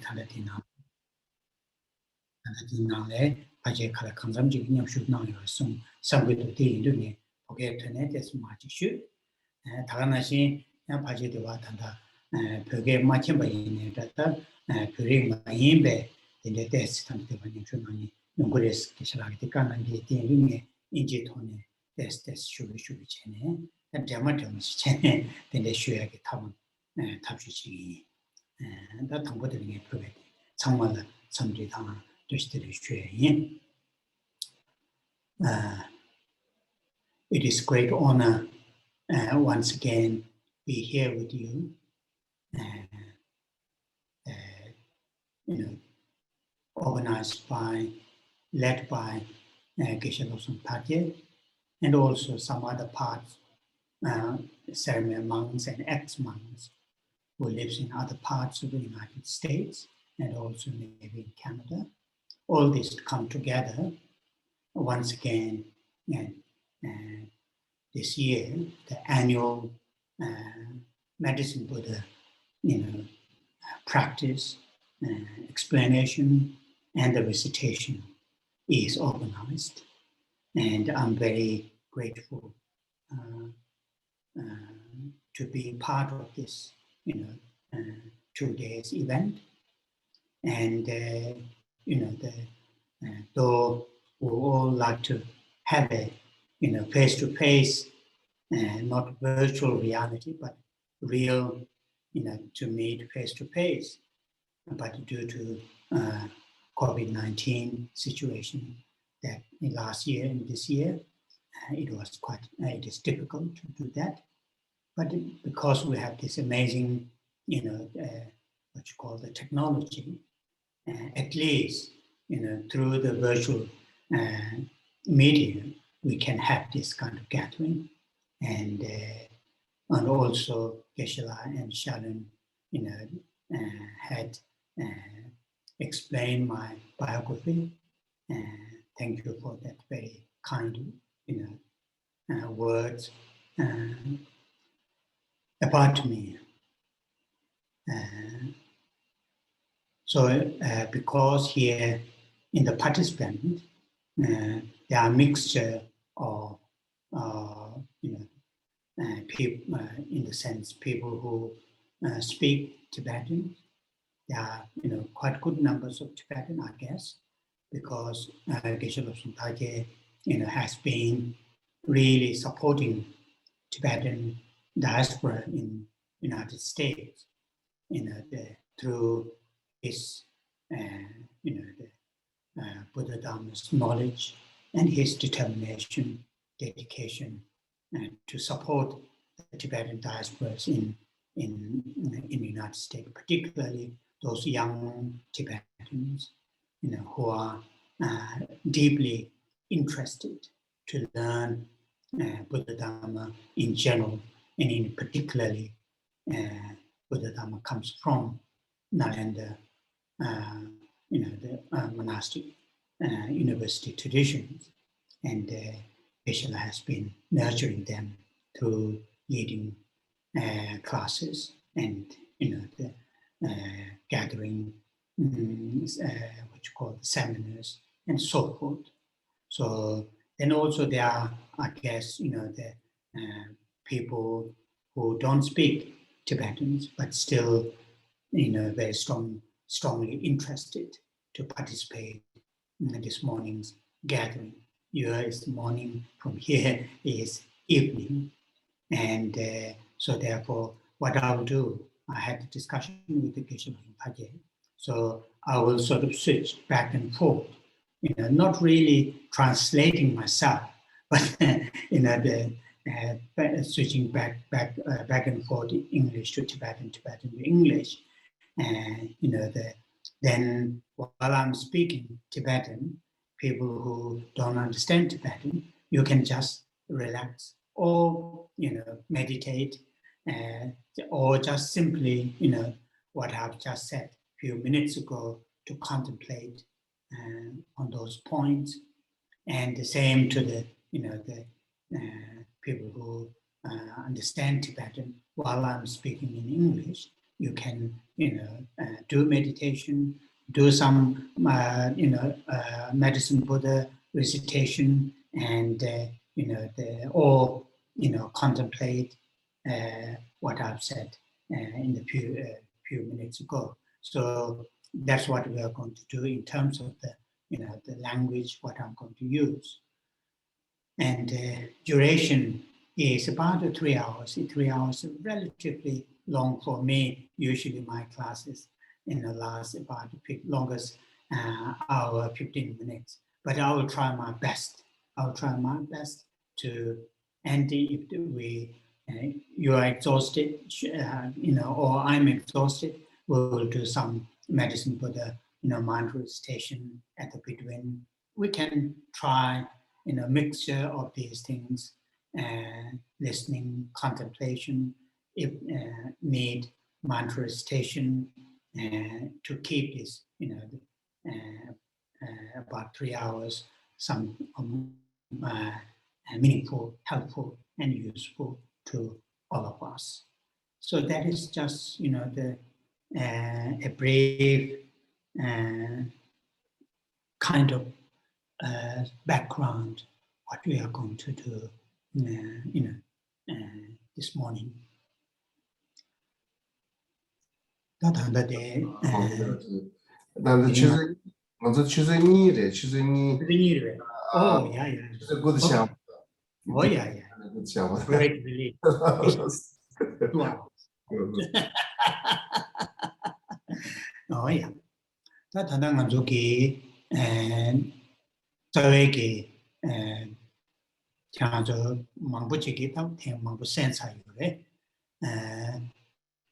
Talatina. Talatina, Paje Kala Kanzam Jigniam should know your son, some good tea in me, forget to net as much shoot. Taganashi, Paje de Watanda, Purge Machimba in it, Purim Maimbe, in the test, and the Vanishunani, Yunguris, Kishalatikan, and the Ting, Injitone, test should be chene, and Jamatum is chene, then they should get Tam, Tapshi. That I'm putting it to it. Someone, somebody, just to share. It is great honor once again be here with you. Organized by, led by Geshe Losung Tatye, and also some other parts, Sera Mey monks and ex-monks who lives in other parts of the United States and also maybe in Canada. All this come together once again this year, the annual Medicine Buddha, practice, explanation, and the recitation is organized. And I'm very grateful to be part of this, 2 days event. And, though we all like to have a, face-to-face, not virtual reality, but real, to meet face-to-face. But due to COVID-19 situation that in last year and this year, it is difficult to do that. But because we have this amazing, what you call the technology, at least, through the virtual media, we can have this kind of gathering. And also Geshe-la and Sharon, had explained my biography. Thank you for that very kind, words about me. So because here in the participant, there are a mixture of, people, in the sense, people who speak Tibetan. There are, quite good numbers of Tibetan, I guess, because Geshe Losung Tatye, has been really supporting Tibetan diaspora in United States, through his, Buddha Dhamma's knowledge and his determination, dedication, to support the Tibetan diasporas in the United States, particularly those young Tibetans, who are deeply interested to learn Buddha Dhamma in general, and in particularly Buddha Dhamma comes from Nalanda, the monastic university traditions, and Geshe-la has been nurturing them through leading classes and the gathering, what you call the seminars and so forth. So then also there are, I guess, the people who don't speak Tibetans but still, very strongly interested to participate in this morning's gathering. Here is the morning, from here is evening. And so therefore, what I'll do, I had a discussion with the Geshe Losung Tatye. So I will sort of switch back and forth, not really translating myself, but switching back and forth, English to Tibetan, Tibetan to English. And then while I'm speaking Tibetan, people who don't understand Tibetan, you can just relax or meditate, or just simply what I've just said a few minutes ago, to contemplate on those points. And the same to the people who understand Tibetan. While I'm speaking in English, you can, do meditation, do some, medicine Buddha recitation, and, or, contemplate what I've said in the few minutes ago. So that's what we are going to do in terms of the, the language, what I'm going to use. And duration is about 3 hours. 3 hours is relatively long for me. Usually my classes in the last about longest hour, 15 minutes. But I will try my best. I'll try my best to end if you are exhausted, or I'm exhausted, we'll do some medicine for the, mindful station at the between. We can try, mixture of these things, listening, contemplation, if need mantra station, to keep this, about 3 hours, some meaningful, helpful, and useful to all of us. So that is just, a brief kind of background what we are going to do, this morning. Oh, yeah. It's a good show. Oh, yeah. Good show. Great relief. Wow. Oh, yeah. That's another Zuki and Taweki and Chanzo Mambuchiki, Mambu Sensa,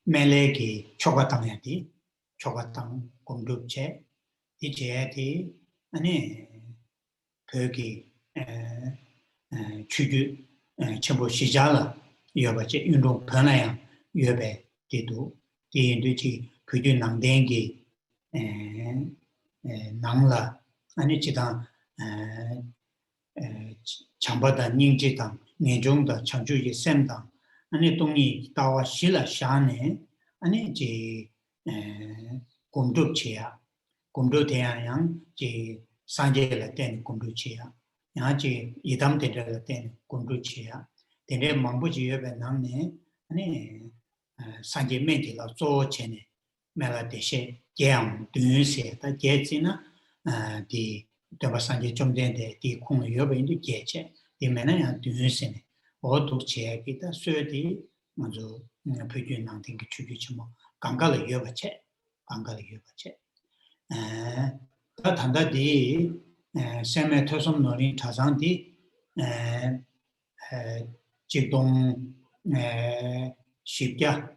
Meleki, Chogatangati, Chogatang, Kumduche, Icheti, and Perki, Chuju, Chambo Shijala, Yobache, Yundo Panaya, Yobe, Tidu, the Induchi, Kudu Nangdengi, Nangla, and Ichitan, Chambada Ningjitang, Nejungda, Chanjuji Semdang, and Tongi Tawa Shila Shane, and Eji Kumduchia, Kumduteayang, Ji Sanje Latin Kumduchia, Yaji Idam de Latin Kumduchia, the name Mambuji Benamne, and Sanje Menti La Zo Chene, Meladeshe, Jam, Dunse, the Jetsina, the Sanje Jomden, the Kung Yoba in the Jeche, the Menaya Dunse, or Duchia, Gita, Surdi, Mazo, Pujun, Nanting Chubichimo, Gangala Yobache, Gangala Yobache. Tanda di Sera Tosum Nori Tazandi Jigdong Shibya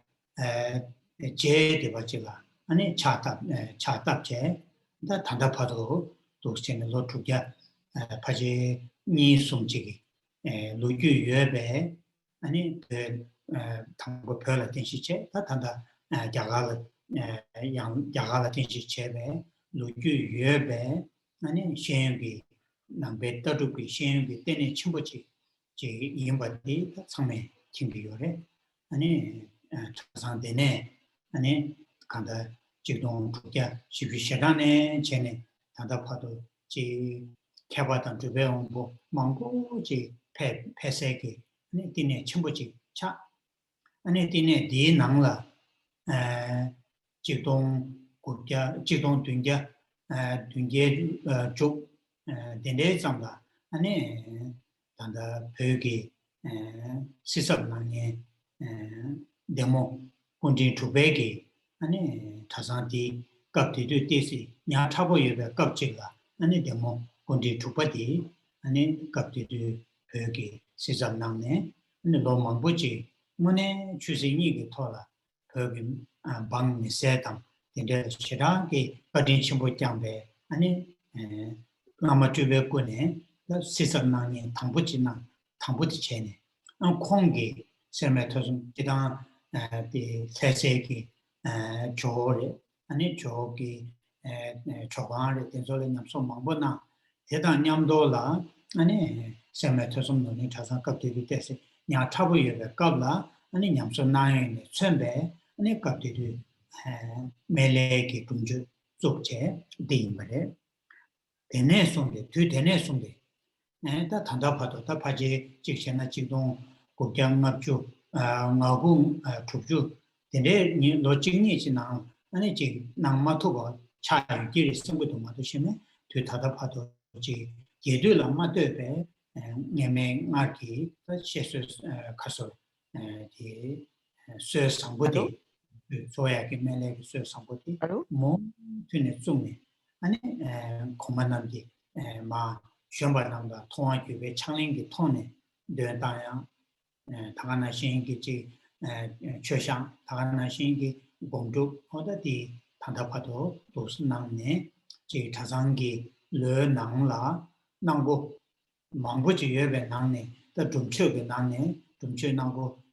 Je de Bachila, and Chatab Je, the Tanda Pado, Duxin Lotuja, Paje Ni Sumjigi, Luju Yube, and Tango Perla Tinshiche, Tanda Jagala Jagala Tinshichebe. Luju Yube, and Shengi, Nambe Taduki, Shengi, Tene Chimbochi, J. Yimbadi, Same, Timbiyore, and Tazandene, and Kanda Jidon Tukia, Shibishadane, Chene, Tandapado, J. Kabatan to Beombo, Mango, J. Peseki, and Tine Chimbochi, Cha, and Tine Di Nangla, Jidon. Jidong Dunga, Dunga Joke, Dende Zamba, and Tanda Purgi, Sisab Nani, Demo, Kundi to Begi, and Tazanti, Gapti to Disi, Nyatabo Yuba Gapchilla, and Demo, Kundi to Padi, and Gapti to Purgi, Sisab Nane, and the Loma Buji, Mone choosing Tola, Purgi, Bang Nisetam. In the Shiraki, but in Chimbo Jambe, and Ramatube Gune, the Sisam Nani, Tambuchina, Tambuchene, and Kongi, Semetos, Jidan, the Teseki, Jore, and it Jogi, Chogari, Tenzolinam, so Mambona, Tedan Yamdola, and Semetos Noni Tazan Captivitesi, Nyatabu Gabla, and in Yamso 9, Sembe. ane kaptidu mele ki tumju zokche diimbare. Dene sonde, tu dene sonde. Da tanda pato, da paje jikshena jikdong gokjang ngabju, ngagung tukju. Dene lo jikni chi nang, ane jik nang matoba chayu giri songkudu mato shime, tu tada pato jik yedu la matobe ngeme ngarki, da shesu kaso di sö sangbodi, soya ki mele ki sö sangbodi, mo tune tsumne. ane komanamdi 마 시험받는다 통화기 왜 창린기 통에 되다야 다가나 신기지 최상 다가나 신기 공조 어디 단답하도 도스남네 제 타상기 르낭라 낭고 망부지 예배 낭네 더 좀쳐게 낭네 좀쳐 낭고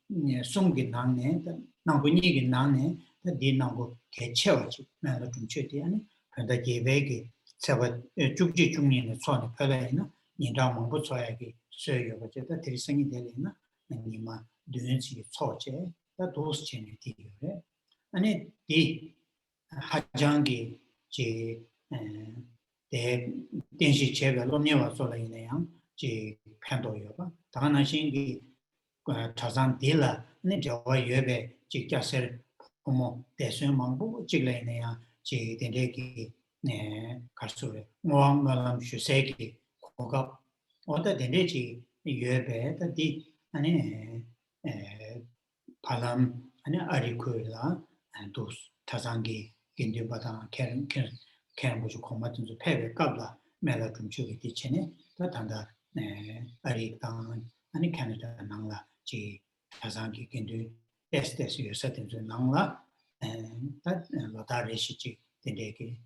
송기 낭네 낭고니기 낭네 더 낭고 개체와지 나도 좀쳐대 아니 근데 예배기 제가 죽지 중년의 손에 펴라이나 인자 망부 소야기 söylüyor da terisini delina nima düğünci çoğu da dost çene diyor. Hani di hajangi ji de denji çevre lomyewa solayına yang ji pendoyor ba. Daha 신기 자산 딜라 네 저와 예배 직자ser como 대선 망부 직라이네야 지 den데기 네 가수를 모함가람 슈세기 고가 어디 den데지 예배 디 아니 바람 아니 아리쿠라 도스 타상기 긴디바다 캐는 거죠 고마든 좀 패배 깝라 매라 좀 주기 뒤치네 더 단다 아리당 아니 캐나다 나라 지 타상기 긴디 테스트에서 요새든 좀 나라 다 로다레시지 된데기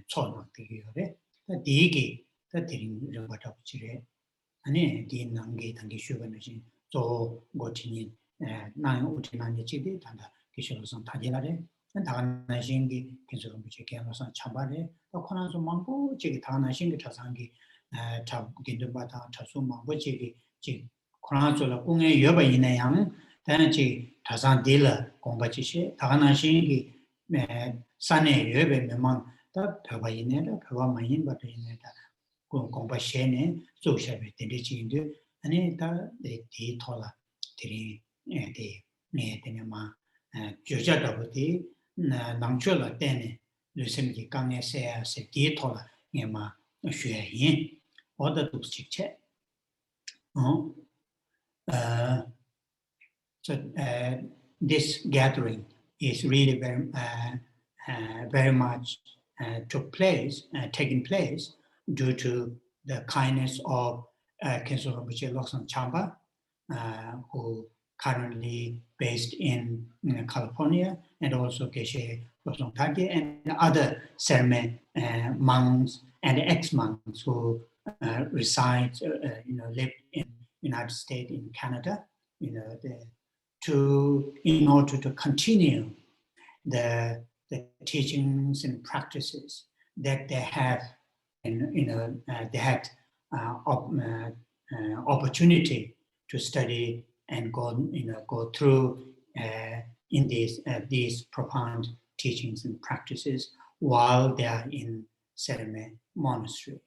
처음 되기요래 디기 다 드린 거다 붙이래 아니 디난게 단계 쉬어가는지 또 뭐지니 나는 우리나라에 지대 단다 기술로선 다지라래 다가나 신기 계속 붙이 개노선 참바래 또 코나서 망고 지기 다가나 신기 자상기 잡기도 받아 자수 망고 지기 지 코나서라 공에 여바 있네양 단지 자산 딜러 공부지시 다가나 신기 산에 여배 명망 다 배워 있네다 배워 많이 받아 있네다 공부시네 소셜에 되지인데 아니 다 디토라 들이 네 되냐마 조자다부터 남초라 때네 루심기 강에서야 디토라 네마 쉬어yin 어디도 직체 so this gathering is really very much taking place due to the kindness of Kensho Rinpoche Losang Chamba, who currently based in California, and also Geshe Losang Tagye, and other Sera Mey monks and ex-monks who reside, live in United States, in Canada, in order to continue the teachings and practices that they have, and they had opportunity to study and go through in these profound teachings and practices while they are in Sera Mey Monastery.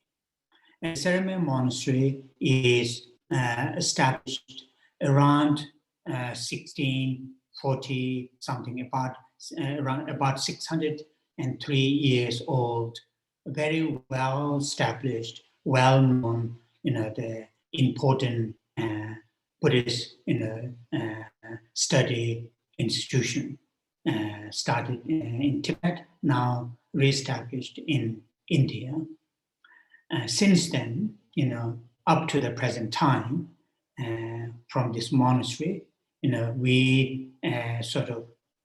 And Sera Mey Monastery is established around 1640 something, around about 603 years old, very well established, well known, the important Buddhist, study institution, started in Tibet, now reestablished in India. Since then, up to the present time, from this monastery, we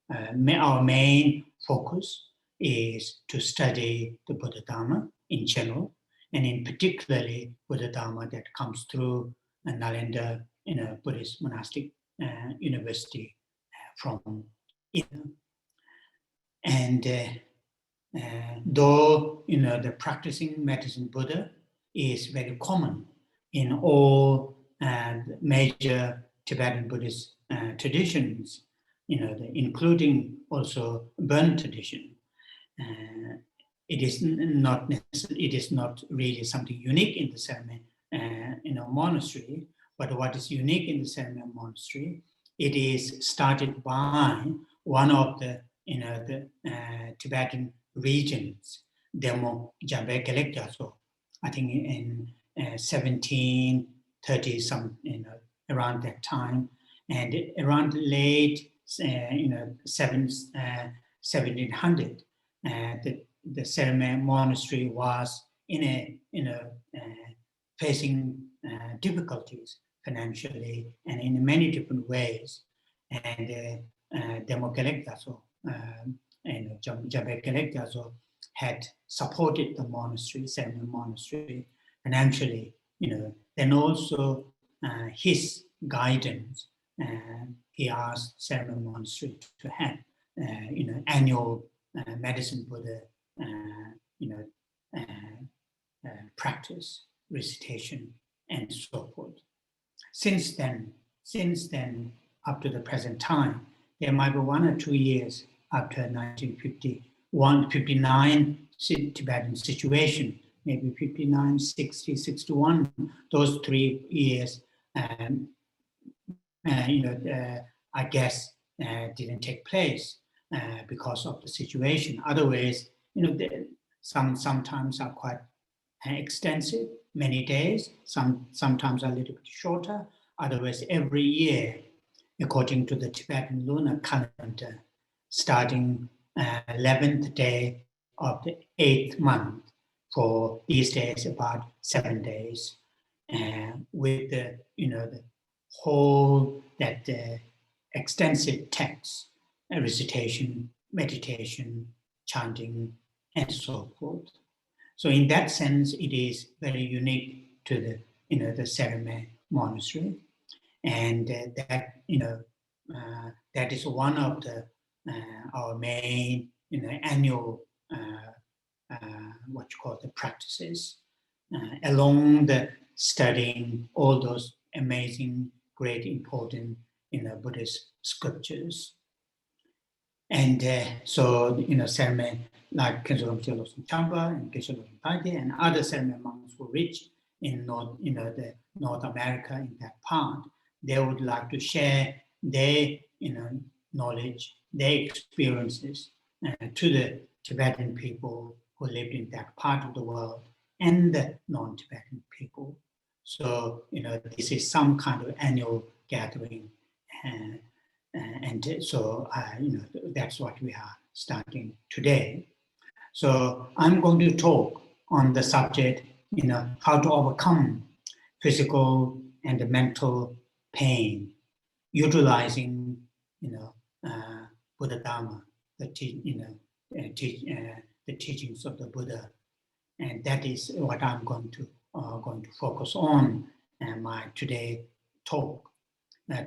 our main focus is to study the Buddha Dharma in general, and in particularly Buddha Dharma that comes through Nalanda, Buddhist monastic university from India. And though the practicing medicine Buddha is very common in all major Tibetan Buddhist traditions, including also Burn tradition. It is not necessarily, it is not really something unique in the Sera Mey monastery, but what is unique in the Sera Mey monastery, it is started by one of the Tibetan regions, Demo Jabe Gelekjaso, I think in 1730 some, around that time, and around late 1700, the Sera Mey monastery was facing difficulties financially and in many different ways, and Demo Gelekjaso and Jabe Gelekjaso had supported the monastery, Sera Mey monastery, financially, then also his guidance. He asked Sera Mey monastery to have, annual medicine Buddha, practice, recitation, and so forth. Since then, up to the present time, there might be 1 or 2 years after 1959 Tibetan situation, maybe 59, 60, 61, those 3 years, I guess didn't take place because of the situation. Otherwise, sometimes are quite extensive, many days, sometimes a little bit shorter. Otherwise, every year, according to the Tibetan lunar calendar, starting 11th day of the 8th month, for these days about 7 days, with the whole that extensive text, recitation, meditation, chanting, and so forth. So in that sense, it is very unique to the Sera Mey monastery, and that is one of the our main annual what you call the practices, along the studying all those amazing, great, important Buddhist scriptures. And so Sera Mey, like Khenso Losum Champa and Geshe Losum Tagye and other Sera Mey monks who reached in North America in that part, they would like to share their knowledge, their experiences to the Tibetan people who lived in that part of the world and the non-Tibetan people. So this is some kind of annual gathering, and so that's what we are starting today. So I'm going to talk on the subject, how to overcome physical and mental pain, utilizing, Buddha Dharma, the teachings of the Buddha, and that is what I'm going to focus on my today talk.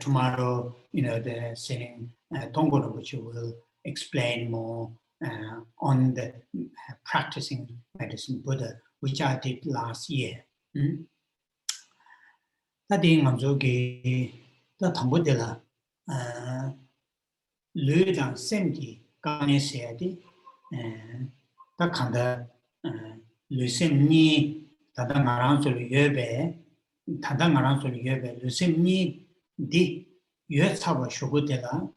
Tomorrow, the sitting Tongpo Rinpoche will explain more on the practicing medicine Buddha, which I did last year. Tadi nganzo ki ta thambo de la lu dang sem ki kane se di ta khanda lu sem ni ta da ngarang so yebe lu sem ni di yue chaba shugo de la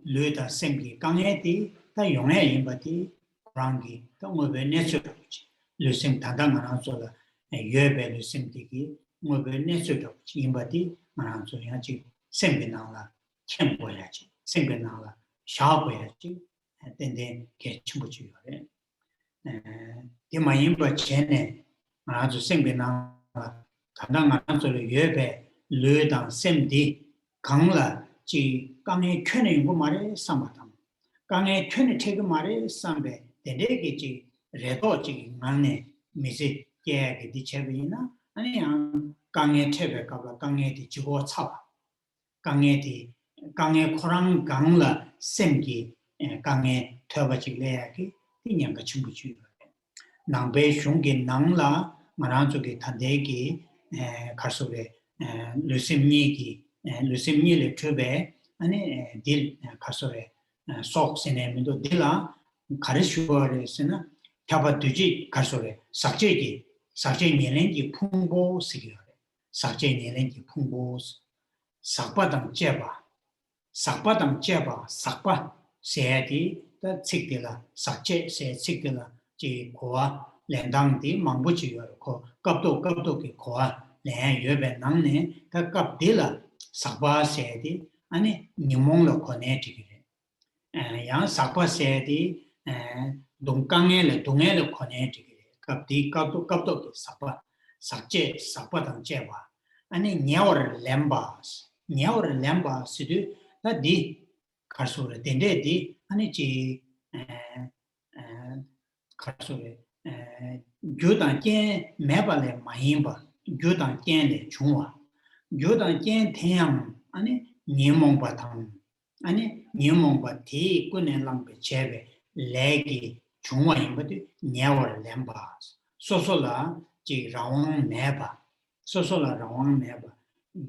lu da sem ki kane di ta yongye yinba di rangi ta ngobe necho lu sem ta da ngarang so la yebe lu sem di ki ngobe necho yinba di ngarang so ya chi sem bi nang la chen bo ya chi sem bi nang la sha bo ya chi den den ke chimbo chi yo re di ma yinba chene ngarang so sem bi nang la ta da ngarang so yebe lu dang sem di gang la chi 강에 켜내 거 말에 삼바담 강에 켜내 태그 말에 삼베 데데게 지 레도 지 만네 미세 깨게 디체비나 아니야 강에 태베가 강에 디 지고 차 강에 코랑 강라 셈기 강에 터버지 레야기 디냥가 충분히 남배 숑게 낭라 마란쪽에 탄데기 가서베 르심니기 루심니를 투베 아니 딜 가서래 속 세네미도 딜라 가르슈어레스나 캬바두지 가서래 삭제기 삭제 년행기 풍보 시기래 삭제 년행기 풍보 삭바당 제바 삭바당 제바 삭바 세디 더 칙딜라 삭제 세 칙딜라 지 고아 랜당디 망부지요 고 갑도기 고아 내 여배 남네 그 갑딜라 삭바 세디 아니 니몽로 코네티기래 양 삭바 세디 동강에를 동해를 코네티기래 갑디 갑도기 삭바 삭제 삭바당 제바 아니 냐오르 렘바스도 다디 가르소르 덴데디 아니지 가르소르 교단께 매발에 마임바 교단께네 중화 교단께 태양 아니 니몽바탕 아니 니몽바티 꾸네랑베 제베 레기 중화임바디 냐오르 렘바스 소소라 지 라왕 매바 소소라 라왕 매바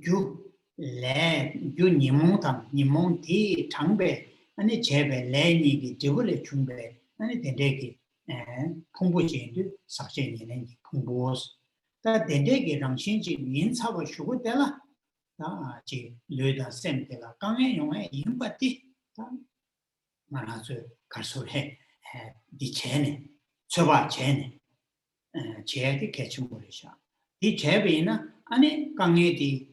주 니몽탕 니몽티 장배 아니 제배 레니기 저걸에 중배 아니 데데기 풍부진도 삭제니는 풍부스 다 데데기 랑신지 민차고 쉬고 되라 다지 르다 셈데라 강에 용에 임바티 다 말아서 갈소해 디체네 저바 체네 제기 개침물이셔 이 제배나 아니 강에디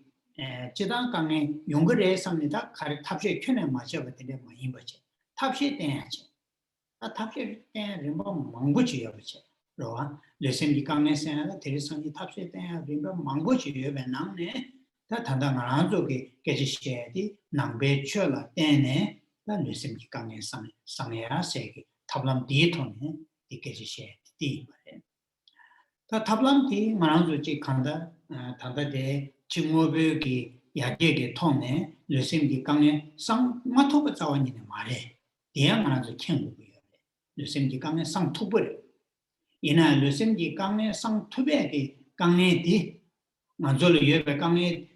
지단 강에 용거래 삽니다. 가르 탑시에 켜내 마셔버리네 뭐 임버지. 탑시에 떼야지. 탑시에 떼는 뭐 망부지요 버지. 로와 레슨디 강에 세나 대리선이 탑시에 떼야 림바 망부지요 배낭네. 다 단단한 쪽에 깨지셔야지 남배 쳐라 떼네. 다 레슨디 강에 상해야 세기 탑람 디토네 이깨지셔야지 디 말에. 다 탑람 디 말한조지 간다 단다데 증오벽이 야게게 통네 르심기 강에 상 마토가 자원이네 말해 대양하나도 캔고요 르심기 강에 상 투벌 이나 르심기 강에 상 투배기 강에디 만절로 예배 강에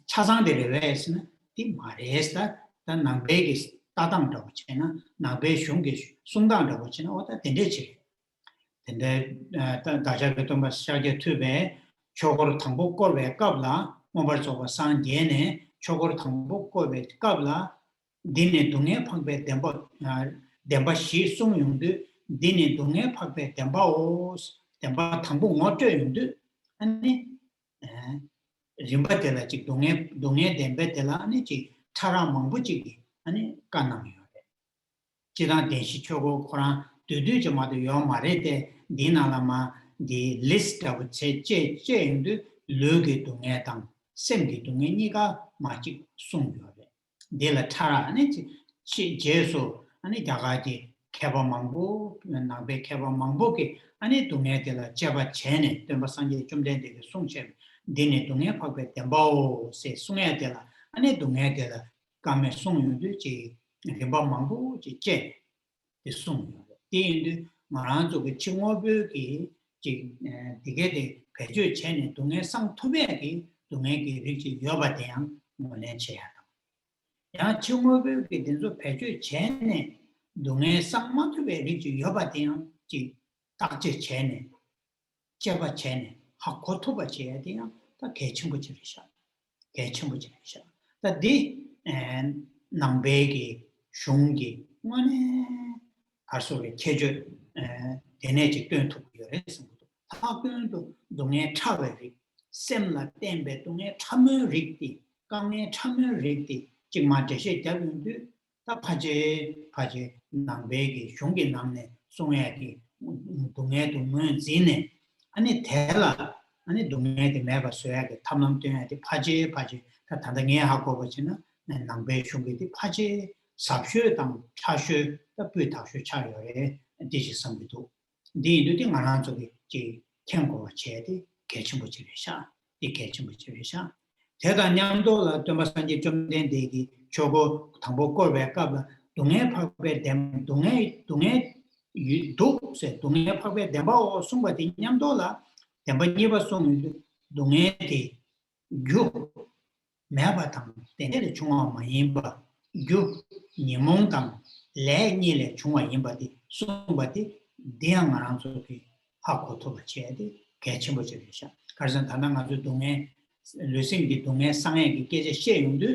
차상들에 왜스는 이 말해서 단 남배기 따담다고 치나 남배 슝게 숭당다고 치나 어다 된대지 근데 다자베도 마시아게 투배 초고로 탕복고 왜 qabla 모발소가 상게네 초고로 탕복고 왜 qabla 디네 동에 방배 덴바 시송용도 디네 동에 방배 덴바 탕복 못줘용도 아니 림바텔라 지 동에 덴베텔라 아니 지 차라 망부지기 아니 까나미요 지단 대시 초고 코란 두두저마도 요 말에데 디나라마 디 리스트하고 제인도 르게 동에당 셈기 동에 니가 마치 송교래 데라 타라 아니 제소 아니 다가지 개발망부 나베 개발망부게 아니 동에들라 잡아 제네 덤바상제 좀 된데 송체 데네 동에 파베 덤바오 세 송야들라 아니 동에들라 까메 송유도 지 개발망부 제 송요 데인데 마란족의 칭호벽이 디게데 배주 체내 동해 상토배기 동해기 이렇게 여바대양 뭐내 쳐야 야 칭호벽이 된소 배주 체내 동해 상마토배 이렇게 여바대양 지 딱지 체내 제바 체내 하코토바 쳐야 돼요 다 개침부지리셔 다디 남배기 슝기 뭐네 가서게 계절 대내직 tuyển 학교도 동에 차베리 셈라 템베 동에 참여릭디 강에 참여릭디 지금 제시 대변도 다 파제 남배기 흉기 남네 송야기 동에 문진네 아니 대라 아니 동네에 매바 소야게 탐남 때문에 파제 다 단단히 하고 버지는 남배 흉기디 파제 삽슈당 차슈 다 부타슈 차요에 디지선비도 디도디 말한 쪽에 지 kenko chedi kechimbo chirisha di kechimbo chirisha 대단 냠도라 도마산지 좀 된데기 저거 당복걸 왜 까봐 동해 파베 댐 동해 유도세 동해 파베 댐바오 숨바디 냠도라 댐바니바 송 동해디 유 매바당 때내 중앙 마인바 교 니몽당 레니레 중앙 인바디 송바디 대양아랑소기 하고토가 쳐야지 개침버지리샤 그래서 단단 아주 동에 르싱기 동에 상해기 계제 시용도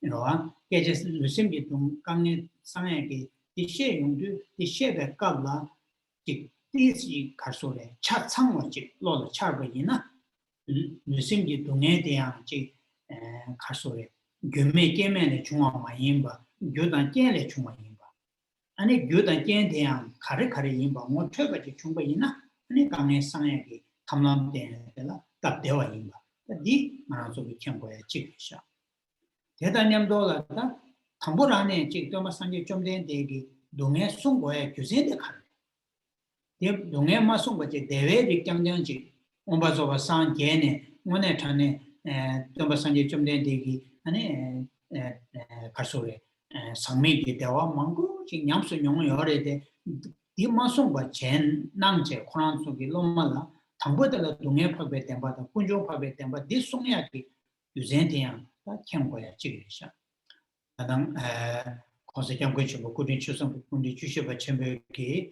이러한 계제 르싱기 동 강에 상해기 이 시용도 이 시베 qabla 이 가소래 차창원지 로로 차버이나 르싱기 동에 대한 지 가소래 교매 깨면의 중앙 마인바 교단 깨래 중앙 인바 아니 교단 깨에 대한 가르가르 인바 뭐 최버지 중거이나 아니 강에 상해기 탐람되라 답대와 인바 이 말아서기 경고에 찍으셔 대단념도라다 담보 안에 찍도마 상계 좀 된 대기 동해 송고에 교세대 가르 동해 마송고지 대외 직장정지 온바서바 상계네 오늘 전에 좀 상계 좀 된 대기 아니 가소에 상매기 대화 망고 지 냠수 용어 열에대 이 마송과 젠 낭제 코란 속이 로마라 당보다 동해 파베 템바다 군종 파베 템바 디송야기 유젠티양 다 경고야 지리샤 나당 consequent của quyết định cho xong cũng đi chú và xem về cái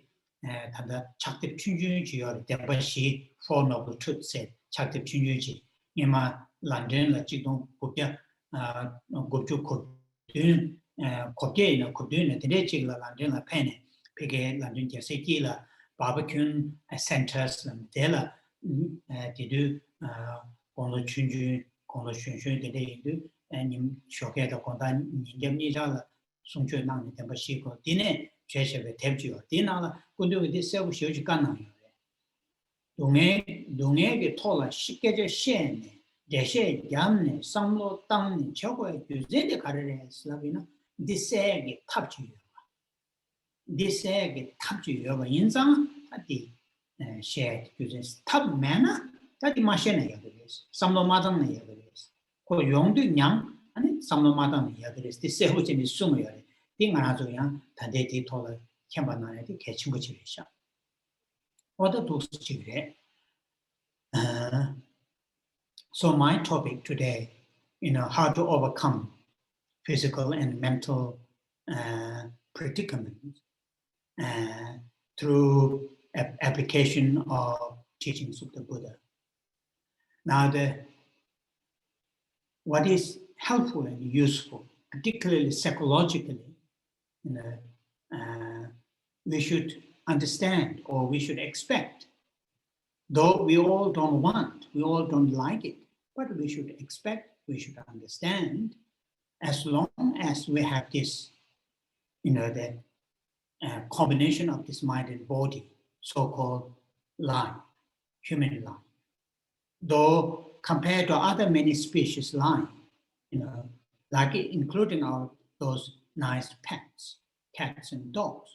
thành ra chắc tiếp chuyên chuyên chỉ ở đẹp bác sĩ form of the truth set chắc tiếp chuyên chuyên chỉ nhưng mà làm đến là chỉ đông quốc gia quốc chủ quốc tuyên quốc gia là quốc tuyên là thế đấy chỉ là làm đến là pen cái làm đến cái sẽ chỉ là barbecue centers là thế là thì được còn là chuyên chuyên thế đấy được nhưng cho cái đó còn ta nhìn như ra là送去让你怎么习惯？今年确实会太久，今年了，过去的社会休息干哪有嘞？农业的拖了，世界的线呢，这些人呢，上路当呢，超过有人的开始是那边呢，第三个塔主要吧，第三个塔主要吧，因为他的些就是塔门呢，他的马线呢有的是，上路马上呢有的是，或用的娘。아니 삼로마당 이야기를 때 세후진이 숨어요. 띵하나조야 단대디 토를 캠바나에디 개침부지리셔. 어디 도스지래. So my topic today, how to overcome physical and mental predicaments through application of teachings of the Buddha. Now what is helpful and useful, particularly psychologically, we should understand or we should expect, though we all don't want, we all don't like it, but we should expect, we should understand, as long as we have this, the combination of this mind and body, so-called life, human life. Though compared to other many species life, like including those nice pets, cats and dogs.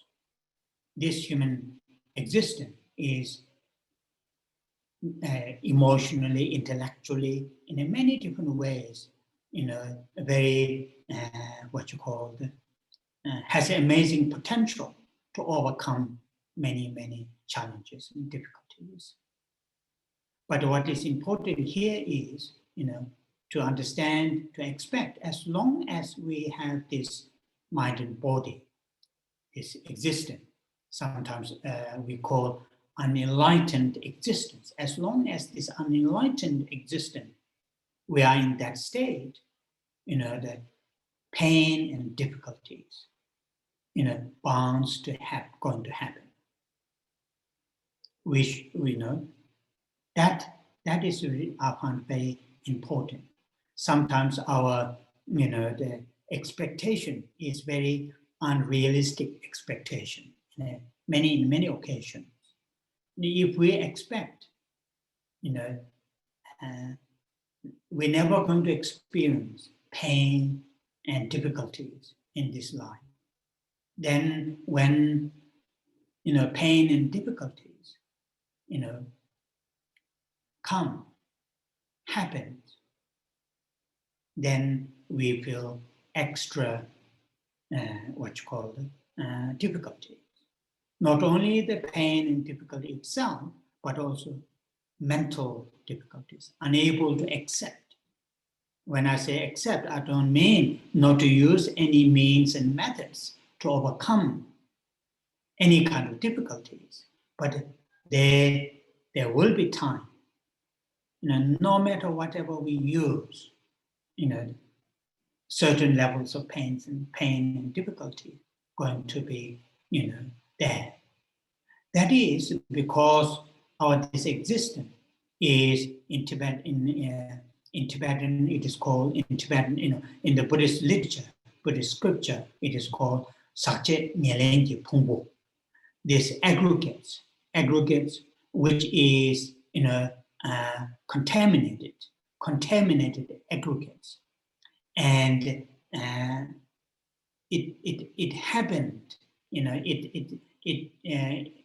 This human existence is emotionally, intellectually, in many different ways, very, has amazing potential to overcome many, many challenges and difficulties. But what is important here is, to understand, to expect, as long as we have this mind and body, this existence, sometimes we call unenlightened existence. As long as this unenlightened existence, we are in that state, the pain and difficulties, bounds to going to happen. Which we know that is really, I find very important. Sometimes our, the expectation is very unrealistic expectation in many occasions. If we expect, we're never going to experience pain and difficulties in this life. Then when, pain and difficulties, happens, then we feel extra, difficulties. Not only the pain and difficulty itself, but also mental difficulties, unable to accept when I say accept, I don't mean not to use any means and methods to overcome any kind of difficulties, but there will be time, no matter whatever we use, certain levels of pain and difficulty going to be, there. That is because this existence is in Tibetan, it is called in Tibetan, in the Buddhist literature, Buddhist scripture, it is called Sakche Nyelenji Pungbu. This aggregates, which is, contaminated aggregates. And it happened,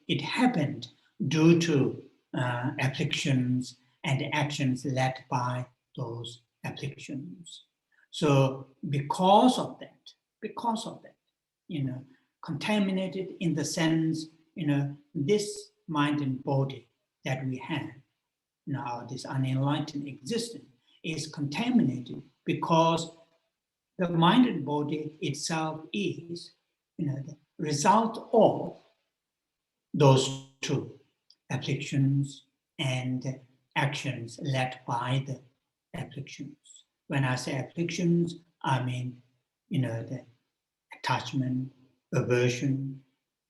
it happened due to afflictions and actions led by those afflictions. So because of that, contaminated in the sense, this mind and body that we have now, this unenlightened existence is contaminated because the mind and body itself is, the result of those two afflictions and actions led by the afflictions. When I say afflictions, I mean, the attachment, aversion,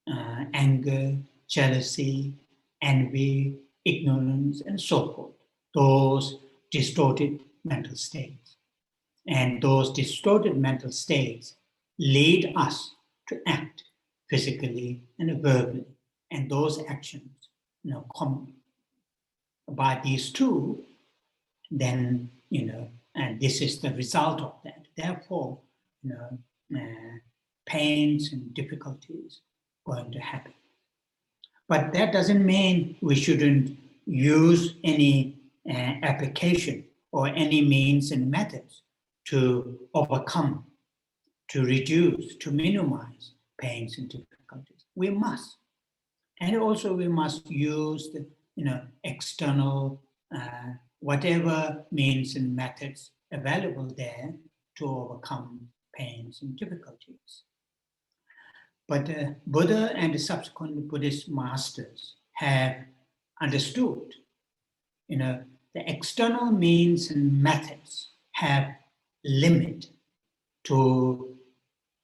anger, jealousy, envy, ignorance, and so forth. Those distorted mental states. And those distorted mental states lead us to act physically and verbally. And those actions, come by these two, then, and this is the result of that. Therefore, pains and difficulties going to happen. But that doesn't mean we shouldn't use any application or any means and methods to overcome, to reduce, to minimize pains and difficulties. We must. And also we must use the external, whatever means and methods available there to overcome pains and difficulties. But Buddha and the subsequent Buddhist masters have understood, the external means and methods have limit to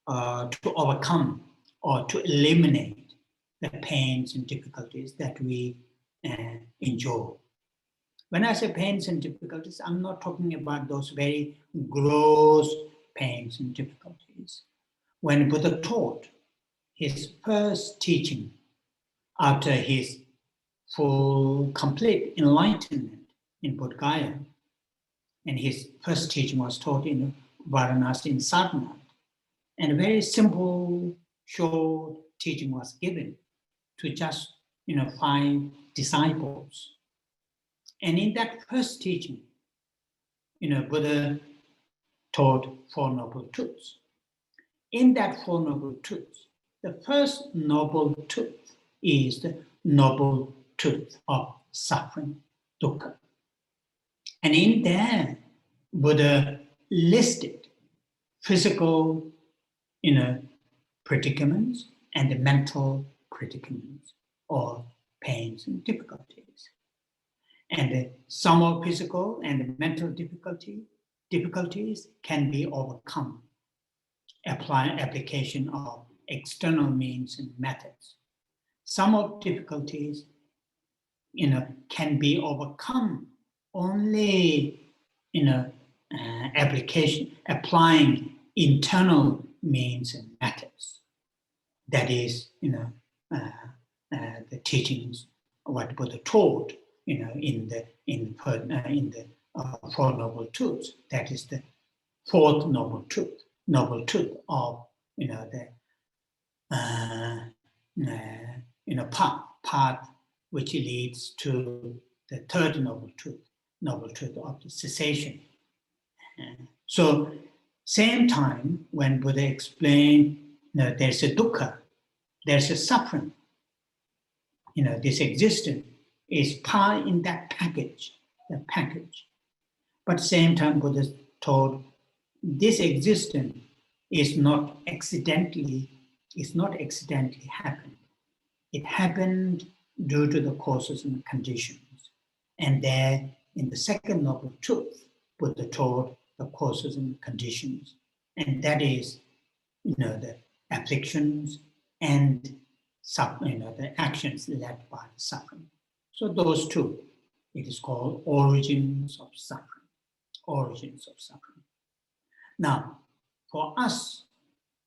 overcome or to eliminate the pains and difficulties that we enjoy. When I say pains and difficulties, I'm not talking about those very gross pains and difficulties. When Buddha taught his first teaching after his full, complete enlightenment in Bodh Gaya, and his first teaching was taught in Varanasi in Sarnath, and a very simple, short teaching was given to just 5 disciples. And in that first teaching, Buddha taught 4 noble truths. In that 4 noble truths, the first noble truth is the noble truth of suffering, dukkha. And in there, Buddha listed physical, predicaments and mental predicaments or pains and difficulties. And some of physical and mental difficulties can be overcome. Application of external means and methods. Some of difficulties, can be overcome only, applying internal means and methods. That is, the teachings, what Buddha taught, in the 4 noble truths. That is the 4th noble truth of, the path which leads to the 3rd noble truth of the cessation. So, same time when Buddha explained, there's a dukkha, there's a suffering. This existence is part in that package, But same time Buddha told this existence is not accidentally happened. It happened due to the causes and conditions. And there, in the second noble truth, Buddha taught the causes and conditions. And that is, the afflictions and the actions led by the suffering. So those two, it is called origins of suffering. Origins of suffering. Now, for us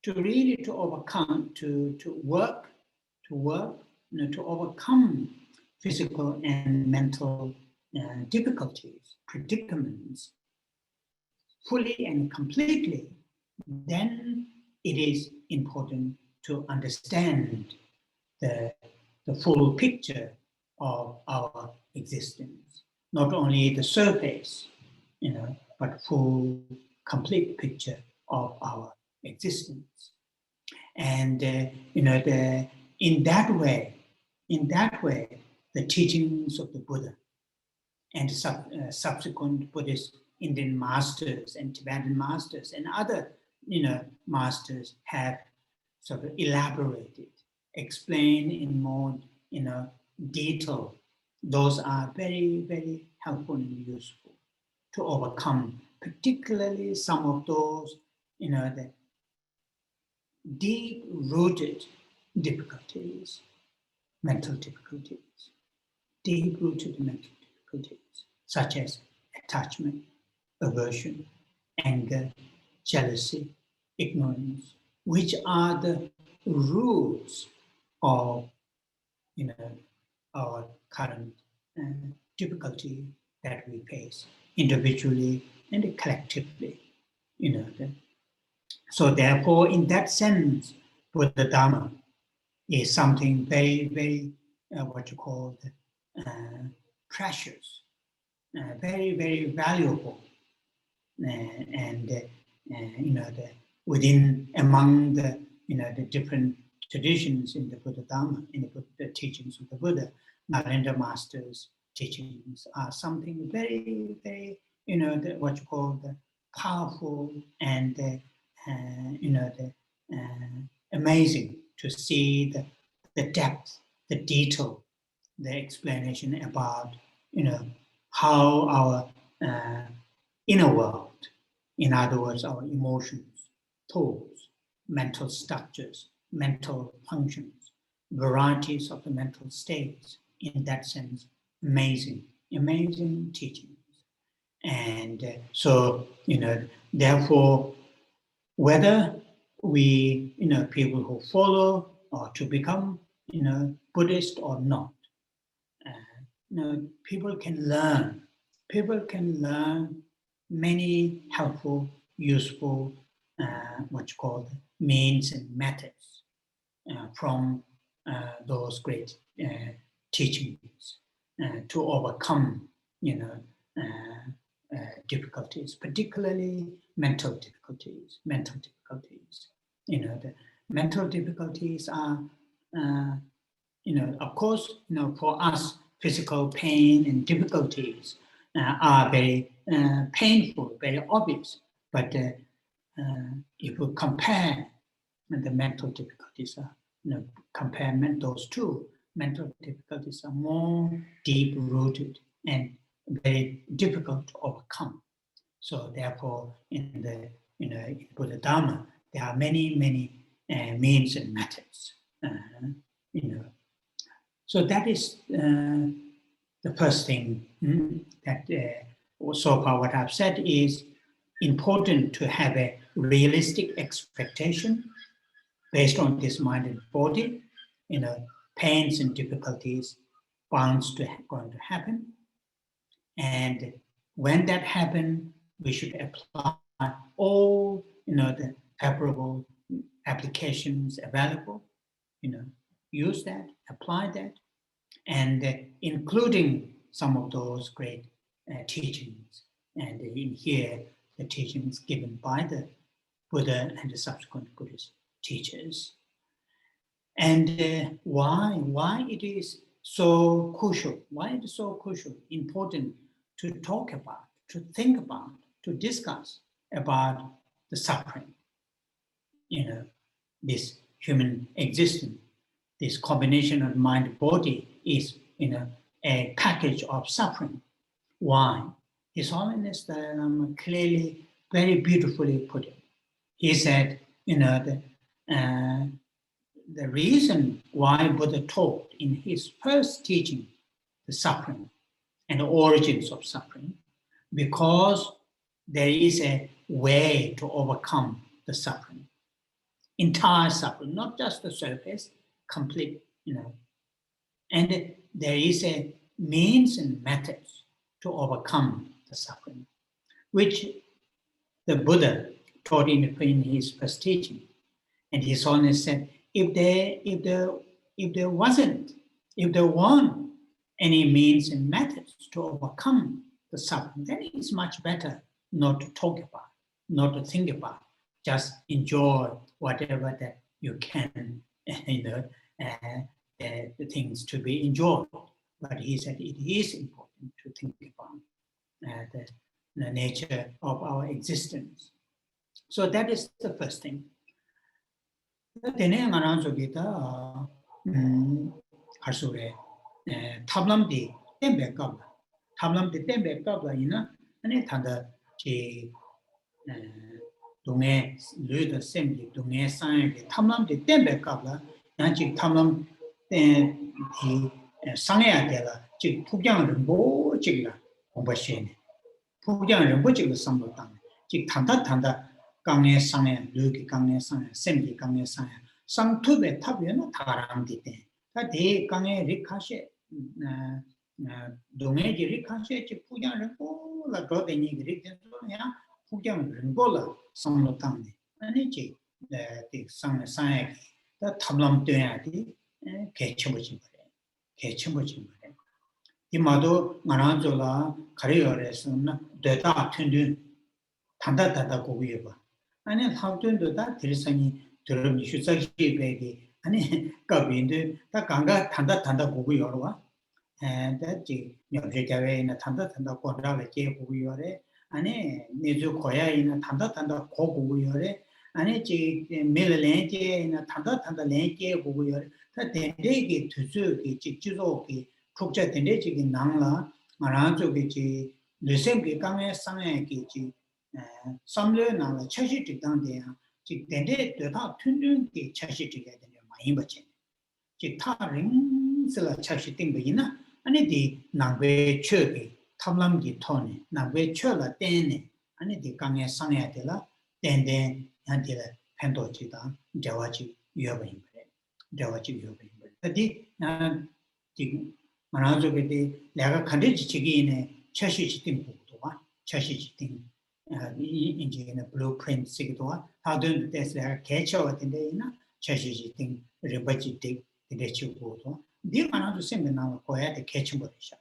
to really overcome, to overcome physical and mental difficulties, predicaments, fully and completely, then it is important to understand the full picture of our existence, not only the surface, but full, complete picture of our existence. And in that way, the teachings of the Buddha and subsequent Buddhist Indian masters and Tibetan masters and other masters have sort of elaborated, explained in more detail. Those are very, very helpful and useful to overcome, particularly some of those the deep-rooted difficulties, mental difficulties, deep-rooted mental difficulties, such as attachment, aversion, anger, jealousy, ignorance, which are the roots of our current difficulty that we face individually and collectively. So therefore, in that sense, Buddha Dharma is something very, very precious, very, very valuable, among the different traditions in the Buddha Dharma, in the teachings of the Buddha, Narendra Master's teachings are something very, very, the powerful and amazing to see the depth, the detail, the explanation about, how our inner world, in other words, our emotions, thoughts, mental structures, mental functions, varieties of the mental states, in that sense, amazing teachings. And therefore, whether we, people who follow or to become, Buddhist or not, people can learn many helpful, useful, means and methods from those great teachings to overcome, difficulties, particularly mental difficulties. The mental difficulties are, of course, for us, physical pain and difficulties are very painful, very obvious. But if we compare the mental difficulties, those two, mental difficulties are more deep-rooted and very difficult to overcome. So therefore, in the in Buddha Dharma, there are many means and methods. So that is the first thing that so far what I've said is important to have a realistic expectation based on this mind and body. Pains and difficulties going to happen. And when that happens, we should apply all the favorable applications available. Use that, apply that, and including some of those great teachings. And in here, the teachings given by the Buddha and the subsequent Buddhist teachers. And why it is so crucial, important to talk about, to think about, to discuss about the suffering. This human existence, this combination of mind and body is, a package of suffering. Why? His Holiness Dalai Lama clearly, very beautifully put it. He said, the reason why Buddha taught in his first teaching the suffering and the origins of suffering, because there is a way to overcome the suffering, entire suffering, not just the surface, complete, and there is a means and methods to overcome the suffering, which the Buddha taught in his first teaching. And His Holiness said, if there weren't any means and methods to overcome the suffering, then it's much better not to talk about, not to think about, just enjoy whatever that you can, the things to be enjoyed. But he said it is important to think about the nature of our existence. So that is the first thing. Tene ngaran sogita harsure tablam di tembe kabla ina ane thanda ji 동해 르더 셈기 동해 상에 탐람데 땜베 갑라 나지 탐람 이 상해야 되라 즉 북경을 뭐 찍라 공부시네 북경을 뭐 찍을 상도당 즉 단다 강의 상해 르기 강의 상해 셈기 강의 상해 상투베 탑에는 다랑디 때 다대 강의 리카셰 동해지 리카셰 즉 북경을 뭐라 더데니 그랬잖아요 북경을 뭐라 상로당네 아니지 네 상해 다 탐람 돼야지 개쳐보진 거래. 이마도 만한조라 가려래서나 되다 튼든 단다다다 고기에 봐. 아니 하튼도 다 들상이 들음이 휴사기 배기 아니 까빈데 다 강가 단다 고기 여러 와. 다지 녀제자외나 단다 고라를 제 고기 여래. 아니 내주 고야이나 단다 고기 여래. 아니 지 밀렌제나 단다 렌제 고기 여래. 대대기 투수기 직주로기 국제 대대적이 나라 마란쪽이지 뇌생기 강의 상해기지 삼려 나라 차시직 당대야 즉 대대 되다 튼튼기 차시직이 되는 많이 버지 즉 타링스라 차시팅 거이나 아니디 남배 쳐기 탐람기 토네 남배 쳐라 땡네 아니디 강의 상해야 되라 땡땡 한테라 팬도지다 자와지 위협이 Tadi Manazogati Laga Kandiji Chigine, Chashi Chitim Putua, Chashi Chitim in a blueprint Sigua, how do this catch out in the Ina, Chashi Chitim, Ribajitic, the Dechu Putua. Dear Manazo Simba now quiet the Ketchumorisha,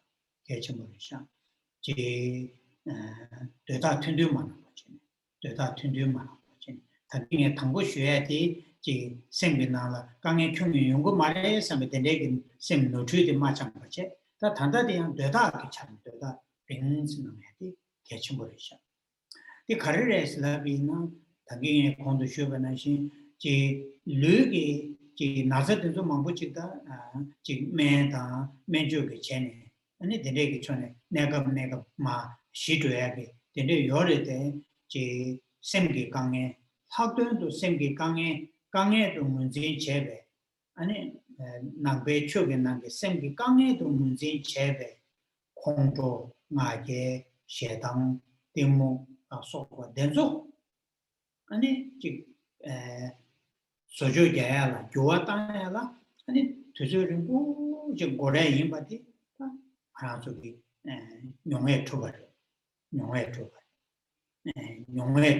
Dota Tundumana, Taking a Tango Shuati. 지 생긴나라 강에 총이 연구 말에 삼에 내긴 생 노트에 맞아 버체 다 단다대한 되다 참 되다 빈스는 개침버리셔 이 가르레스라비나 당기에 공도 쉬어나시 지 르기 지 나서도 망부치다 지 매다 매주게 전에 아니 되게 전에 내가 마 시도해야게 되게 요래대 지 생기 강에 학도도 생기 강에도 문제 제배 아니 남배 쪽에 남게 생기 강에도 문제 제배 공도 나게 셰당 데모 소고 된조 아니 소조게야라 교와타야라 아니 되저리고 저 고래 임바디 하나쪽이 용해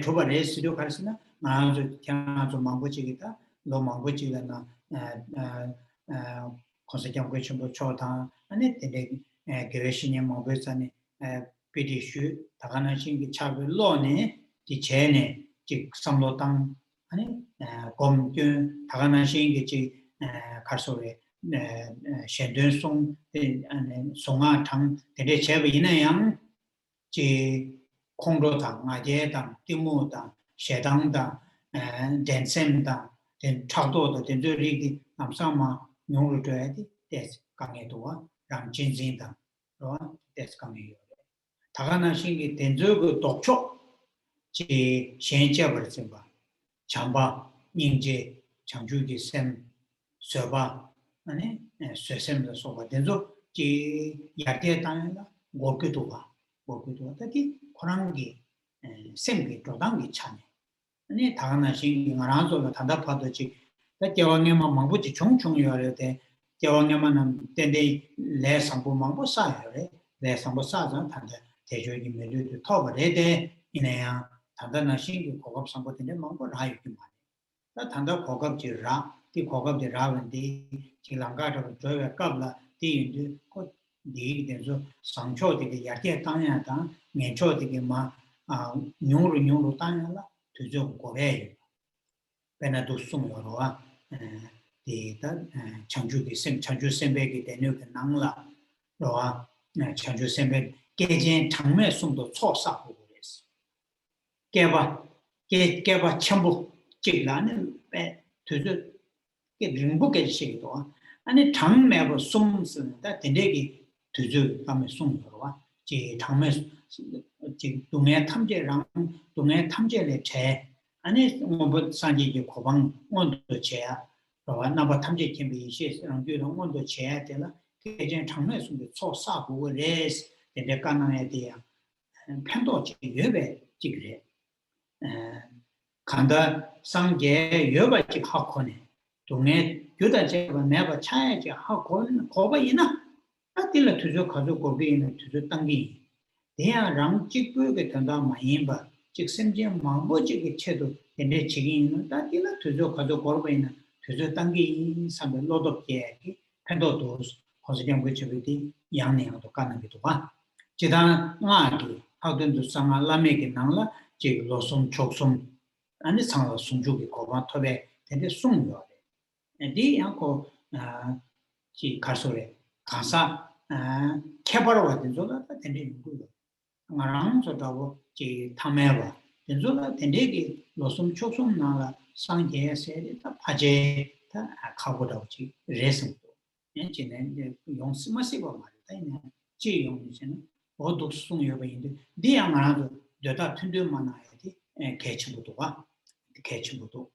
초발에 쓰려 가르치나 나도 그냥 망고지기다 너 망고지가나 conseguiamo che ci chota ane de gereshine mobesane pidishu tagana shingi chabe lone di chene ji samlotang ane gomkyun tagana shingi ji karsowe shendön song ane songa tang de chebe inayang ji 공로당, 아제당, 디무당, 셰당당, 덴셈당, 덴 차도도 덴저리기 남상마 용을 줘야 돼. 데스 강에도와 람진진당, 로 데스 강에요. 다가나 신기 덴저그 독촉 지 현재버스 봐. 장바 인제 장주기 셈 서바 아니 쇠셈도 소바 덴저 지 야게 땅에다 고기도 봐. 고기도 다기 코랑기 셈기 도당기 차네. 아니 다가나 신기 나라서도 단답하듯이 대왕님만 망부지 총총이어야 돼. 대왕님만은 덴데 레상부 망부 사야래. 레상부 사자 단대 대조기 메뉴도 터버레데 이내야 단단한 신기 고급 상부들의 망부 라이기 말이야. 단다 고급지라 이 고급지라는데 지랑가로 저에 qabla 디인데 곧 디에서 상초되게 약게 땅야다 내초되게 마 뇽으로 땅야라 되죠 고래 베나도 숨어로와 디다 창주기 창주 셈백이 되는 그 낭라 로와 창주 셈백 깨진 장매 숨도 초사하고 그랬어 깨봐 전부 찍라는 배 되죠 게 링북게 시기도 아니 장매로 숨는다 된대기 되죠 밤에 숨어로와 지 장매 지 동해 탐제랑 동해 탐제의 제 아니 뭐 산지기 고방 원도 제야 로와 나바 탐제 kim비 시스랑 교동 원도 제야 되나 그게 장매 숨도 초사하고 레스 된대 가능에 대한 편도 예배 지그래 간다 상계 여바지 하코네 동네 교다제가 내가 차야지 하고 고바이나 아딜라 투조 가지고 고비는 투조 땅기 대야랑 찍부게 된다 마임바 직sem제 마모지게 체도 내 지기는 다딜라 투조 가지고 고바이나 투조 땅기 삼을 로도게 편도도 거기에 그치비디 양내도 가는 게도 봐 지단 나기 하든도 상아 라메게 나라 지 로솜 촉솜 아니 상아 숨주기 고바 토베 근데 숨요 디 양고 지 가소래 가사 캐버로 같은 조다 된대 누구요 나랑 저다고 지 탐해봐 된조다 된대기 로숨 촉숨 나라 상계에서 다 파제 다 가보다지 레슨도 엔진에 용스마시고 말이다 지 용이잖아 어둑 숨여버인데 디 양아도 저다 튼들만 나야지 개치부도 와 개치부도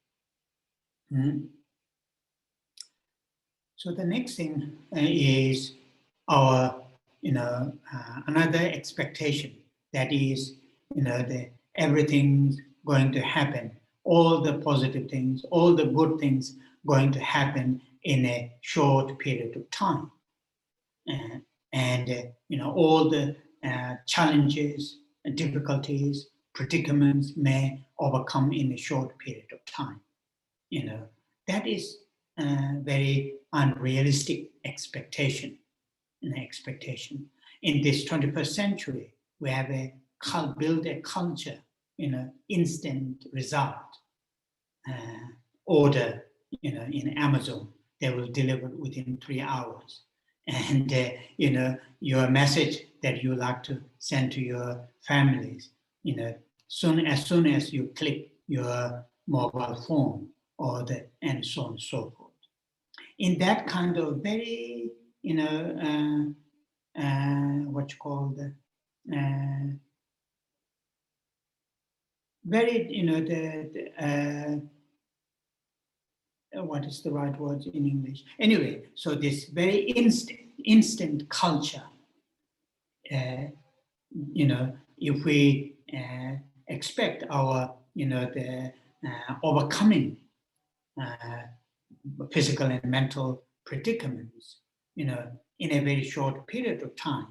So the next thing is our, another expectation. That is, everything's going to happen. All the positive things, all the good things going to happen in a short period of time. All the challenges, difficulties, predicaments may overcome in a short period of time. That is very unrealistic expectation. In this 21st century, we have built a culture, instant result order, in Amazon, they will deliver within 3 hours. And, your message that you like to send to your families, as soon as you click your mobile phone, and so on and so forth. In that kind of very, very, what is the right word in English? Anyway, so this very instant culture, if we expect our, the overcoming physical and mental predicaments, in a very short period of time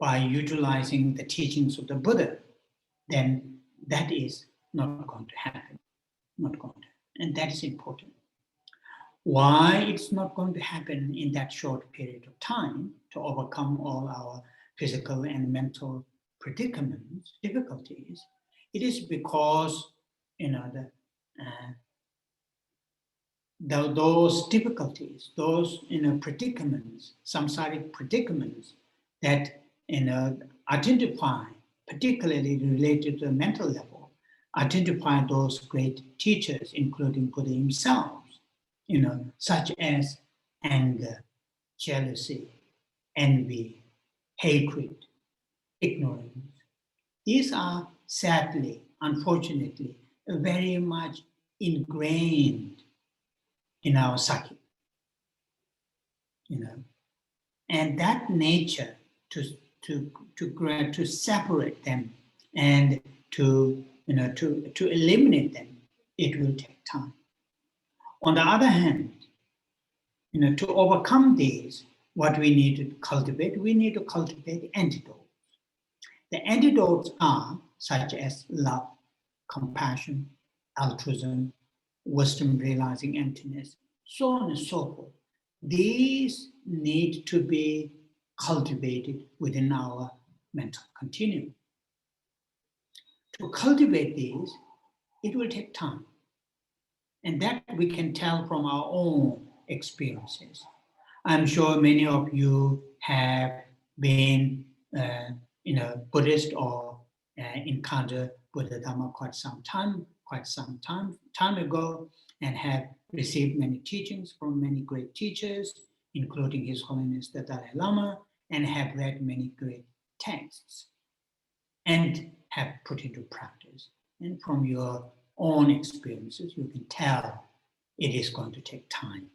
by utilizing the teachings of the Buddha, then that is not going to happen. Not going to. And that is important. Why it's not going to happen in that short period of time to overcome all our physical and mental predicaments, difficulties, it is because, those difficulties, those predicaments, samsaric predicaments that identify particularly related to the mental level, identify those great teachers, including Buddha himself, such as anger, jealousy, envy, hatred, ignorance. These are sadly, unfortunately, very much ingrained in our psyche, and that nature to separate them and to eliminate them, it will take time. On the other hand, to overcome these, what we need to cultivate antidotes. The antidotes are such as love, compassion, altruism, wisdom realizing emptiness, so on and so forth. These need to be cultivated within our mental continuum. To cultivate these, it will take time. And that we can tell from our own experiences. I'm sure many of you have been Buddhist or encountered Buddha Dhamma quite some time ago, and have received many teachings from many great teachers, including His Holiness the Dalai Lama, and have read many great texts and have put into practice. And from your own experiences, you can tell it is going to take time.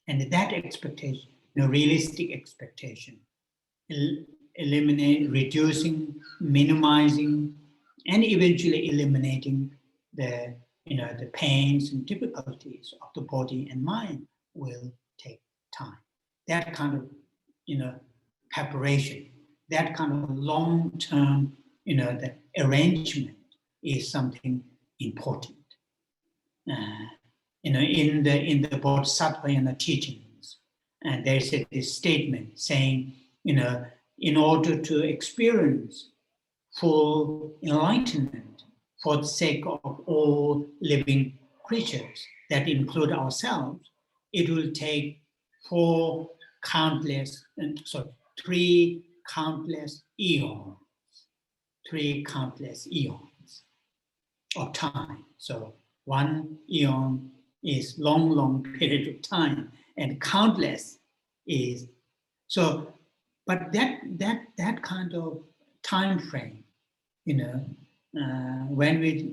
And that expectation, realistic expectation, eliminate, reducing, minimizing, and eventually eliminating the pains and difficulties of the body and mind will take time. That kind of, preparation, that kind of long-term, the arrangement is something important. In the Bodhisattva teachings, and there is this statement saying, in order to experience full enlightenment for the sake of all living creatures that include ourselves, it will take three countless eons of time. So one eon is long period of time, and countless is so. But that kind of time frame, when we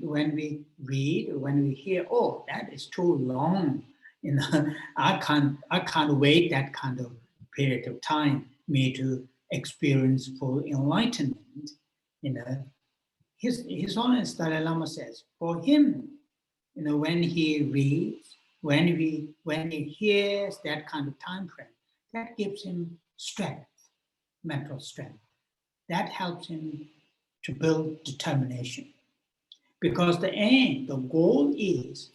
read, when we hear, oh, that is too long, I can't wait that kind of period of time me to experience full enlightenment. His Holiness Dalai Lama says, for him, when he reads, when he hears that kind of time frame, that gives him strength, mental strength. That helps him to build determination. Because the aim, the goal is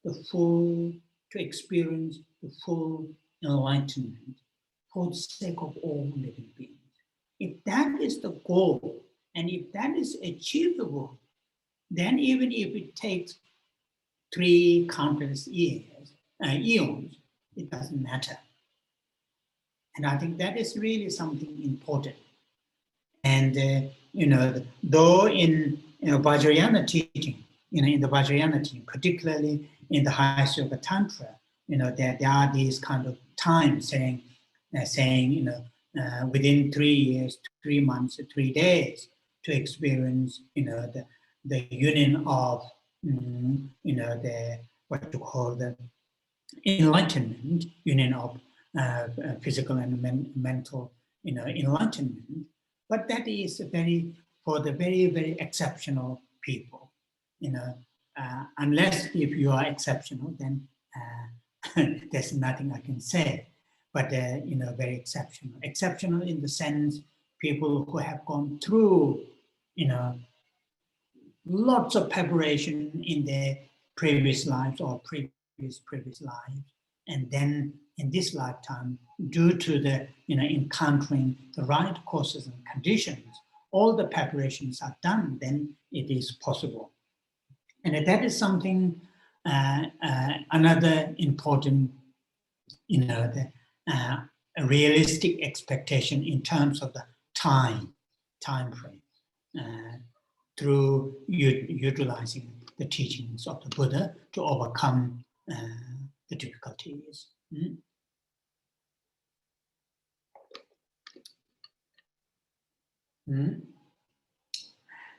to experience the full enlightenment for the sake of all living beings. If that is the goal, and if that is achievable, then even if it takes three countless eons, it doesn't matter. And I think that is really something important. And though in Vajrayana teaching, in the Vajrayana teaching, particularly in the Highest Yoga Tantra, there are these kind of times saying, within 3 years, 3 months, 3 days, to experience, the union of, what you call the enlightenment, union of physical and mental, enlightenment. But that is for the very, very exceptional people, unless if you are exceptional, then there's nothing I can say. But very exceptional. Exceptional in the sense people who have gone through, lots of preparation in their previous lives or previous lives, and then in this lifetime, due to the encountering the right causes and conditions, all the preparations are done. Then it is possible, and that is something. Another important, a realistic expectation in terms of the time frame. through utilizing the teachings of the Buddha to overcome the difficulties.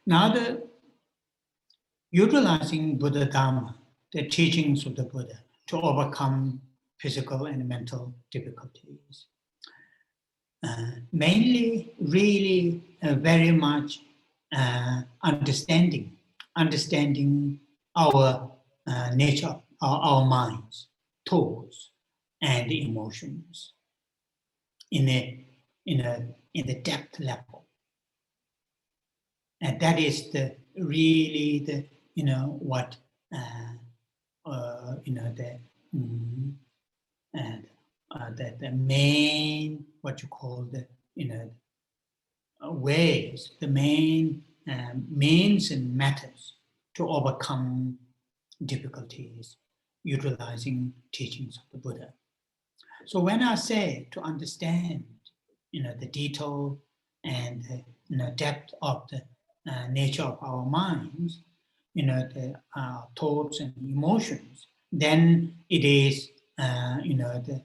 Now, utilizing Buddha Dharma, the teachings of the Buddha, to overcome physical and mental difficulties. Mainly, really, very much understanding our nature, our minds, thoughts, and emotions in the depth level, and that is the what the main, what you call the ways, the main means and methods to overcome difficulties, utilizing teachings of the Buddha. So when I say to understand, the detail and the depth of the nature of our minds, the thoughts and emotions, then it is, the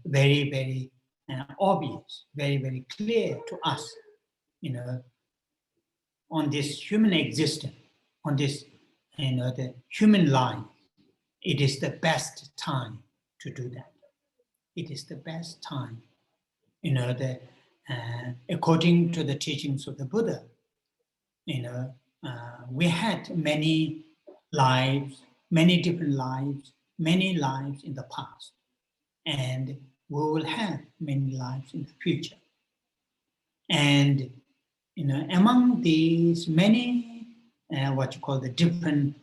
very, very obvious, very, very clear to us, on this human existence, on this, the human life, it is the best time to do that. It is the best time, according to the teachings of the Buddha, we had many lives, many different lives, many lives in the past, and we will have many lives in the future. And among these many, what you call the different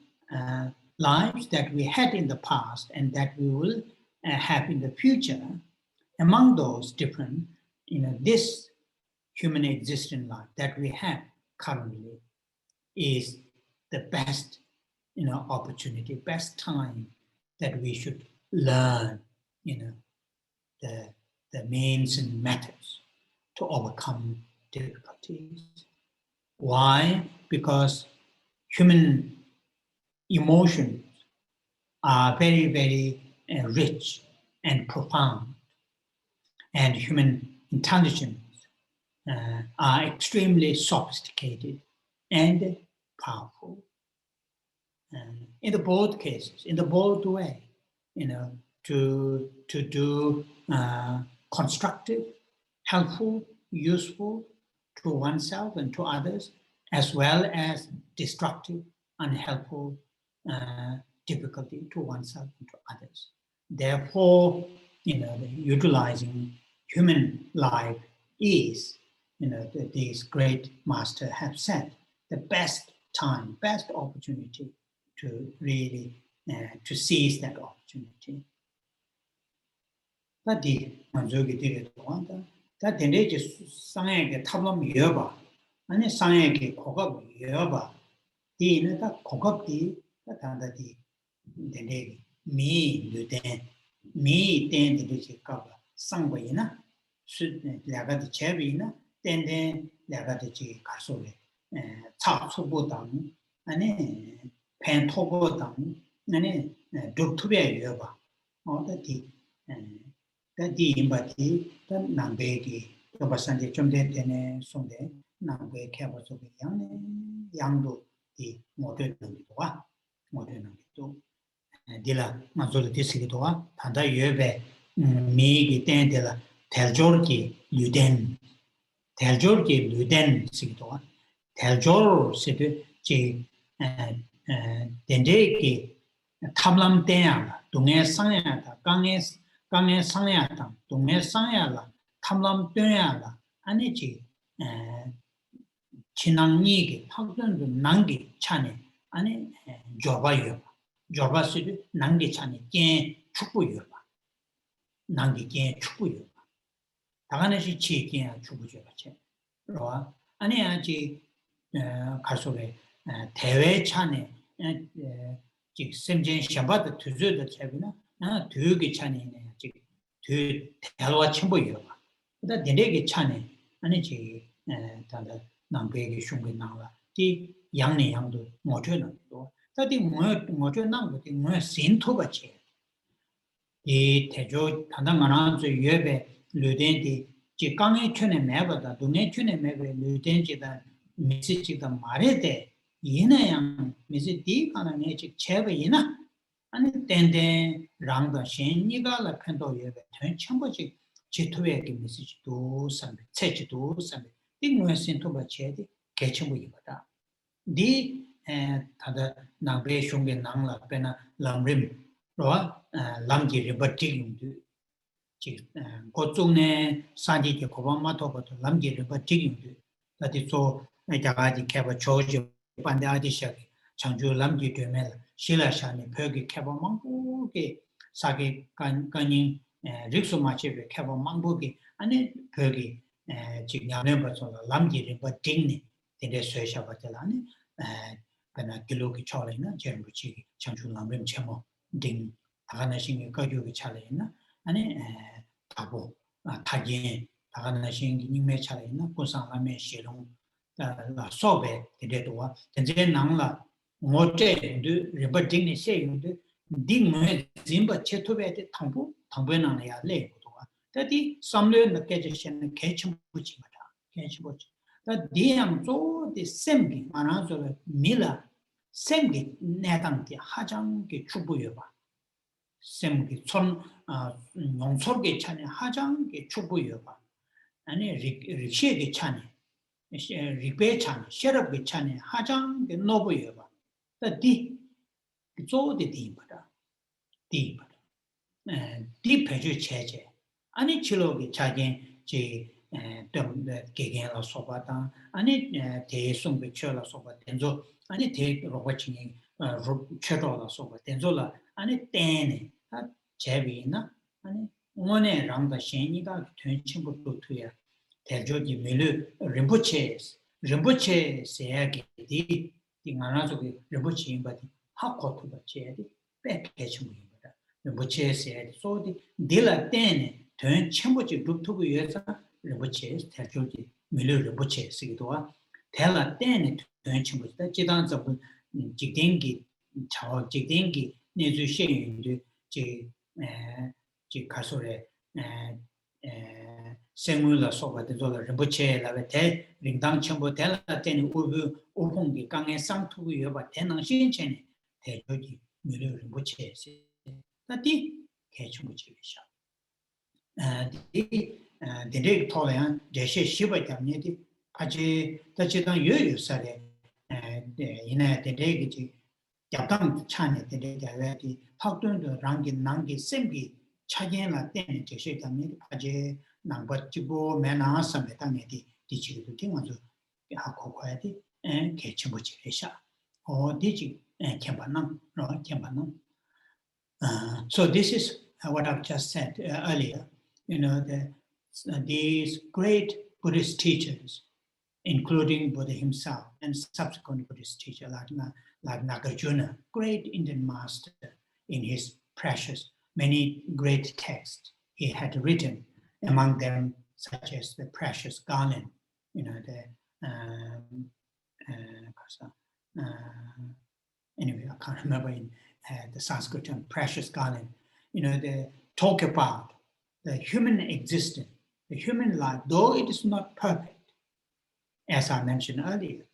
lives that we had in the past and that we will have in the future, among those different, this human existing life that we have currently is the best, opportunity, best time that we should learn, the means and methods to overcome difficulties. Why? Because human emotions are very, very rich and profound, and human intelligence are extremely sophisticated and powerful. In the both cases, in the both way, to do constructive, helpful, useful to oneself and to others, as well as destructive, unhelpful, difficulty to oneself and to others. Therefore, utilizing human life is, these great masters have said, the best time, best opportunity to really to seize that opportunity. Tadi manzogi dire toanda, ta dende sangye tablam yoba, ane sangye kogab yoba, di ne ta kogab di ta tanda di dende mi luden, mi den de ji kaba sangwa ina, su laga de chebi ina, den laga de ji karsobe, cha subo dang, ane pen tobo dang, ane duktube yoba, oda di di imbati ta nambegi yoba sanje chomde tene sonde nambwe keba sobe yangdo di mode nangitowa, mode nangito. Dila manzolo disigitowa, tanda yobe miigi ten dila teljorki luden sigitowa. Teljor sido ji dendeki tablam tenyala, dunge sanyata, gange sanyata, dunge sanyala, tablam tenyala, ane ji chinangigi, pakdandu nangi chane, ane joba yoba. Joba sido nangi chane, jen chukbu yoba. Nangi jen chukbu yoba. Taganashi chi jen chukbu yoba che. Roa, ane aji karsobe tewe chane, jik semjen shabbat tuzu da chabina, tuyugi chane, jik tuyu telwa chenpo yoba. Da dendegi chane, ane ji tanda 남배기 슝게 나와 디 양내 양도 모쳐는 또 다디 모쳐 나고 디 뭐 신토바치 이 대조 단단만한 저 예배 르덴디 지 강의 촌에 매버다 동네 촌에 매버 르덴지다 미시지다 말에데 이내양 미시디 가능해 지 제베이나 아니 땡땡 랑다 신이가라 편도 예배 전 첨부지 지토에게 미시지도 삼배 체지도 삼배 띵노에 신토바체디 개첨부이거다 디 다다 나베 슝게 낭라 페나 람림 로아 람지 리버티긴도 지 고종네 산지게 고방마토부터 람지 리버티긴도 다디소 자가지 캐버 조지 반다디샤 창주 람지 되면 실라샤니 벽이 캐버 망고게 사게 간간이 릭소마체베 캐버 망고게 아니 벽이 지금 야네 버서 람지 리버팅네 데데 쇠샤바텔라니 그나 길로기 차례나 제르부치 창주 람림 체모 딩 다가나싱이 가족이 차례나 아니 다보 타긴 다가나싱이 님의 차례나 고상함의 시롱 라 소베 데도와 전제 낭라 모테드 리버팅이 세윤데 딩메 짐바 체토베데 당부에나야 레고도와 다디 삼례 느껴지시는 개침부지마다 개침부지 다 디양 조디 셈기 만아서 밀라 셈기 내당기 하장기 축부여봐 셈기 촌 농설계 차네 하장기 축부여봐 아니 리시에게 차네 리베 차네 셰럽게 차네 하장기 노부여봐 디 조디 디마다 디 배주 체제 아니 치료기 자긴 제 개개인으로 소바다 아니 대송배 쳐라 소바 된조 아니 대 로버칭이 쳐라 소바 된조라 아니 때네 제비나 아니 원에 랑다 신이가 된친부터 투야 대조기 밀르 림보체 세야기 디 딩하나족이 림보치 바디 하코토가 제디 백개춤입니다 림보체 세야기 소디 딜라 때네 된 첨부지 루트고 위해서 르부체 대조기 밀르 르부체 쓰기도와 텔라 때네 된 첨부다 지단서 직den기 저 직den기 내주시인데 지 가소래 생물라 소바데도 르부체 라베테 링당 첨부 텔라 때네 우부 오홍기 강에 상투고 여바 대능 신체네 대조기 밀르 르부체 다디 개춤부지셔 데레 토양 제시 시바담니디 아지 다치던 요요사레 이나 데레기지 야당 차네 데레자베디 팍돈도 랑기 난기 셈비 차겐라 때네 제시담니 아지 남바치고 메나사메 당에디 디치도 띵어서 하고과야디 개침부지셔 디지 캠바남 로 캠바남 so this is what I've just said earlier. You know, these great Buddhist teachers, including Buddha himself and subsequent Buddhist teachers like Nagarjuna, great Indian master in his precious, many great texts he had written, among them such as the precious garland, you know, anyway, I can't remember in the Sanskrit term, precious garland, you know, they talk about the human existence, the human life, though it is not perfect, as I mentioned earlier,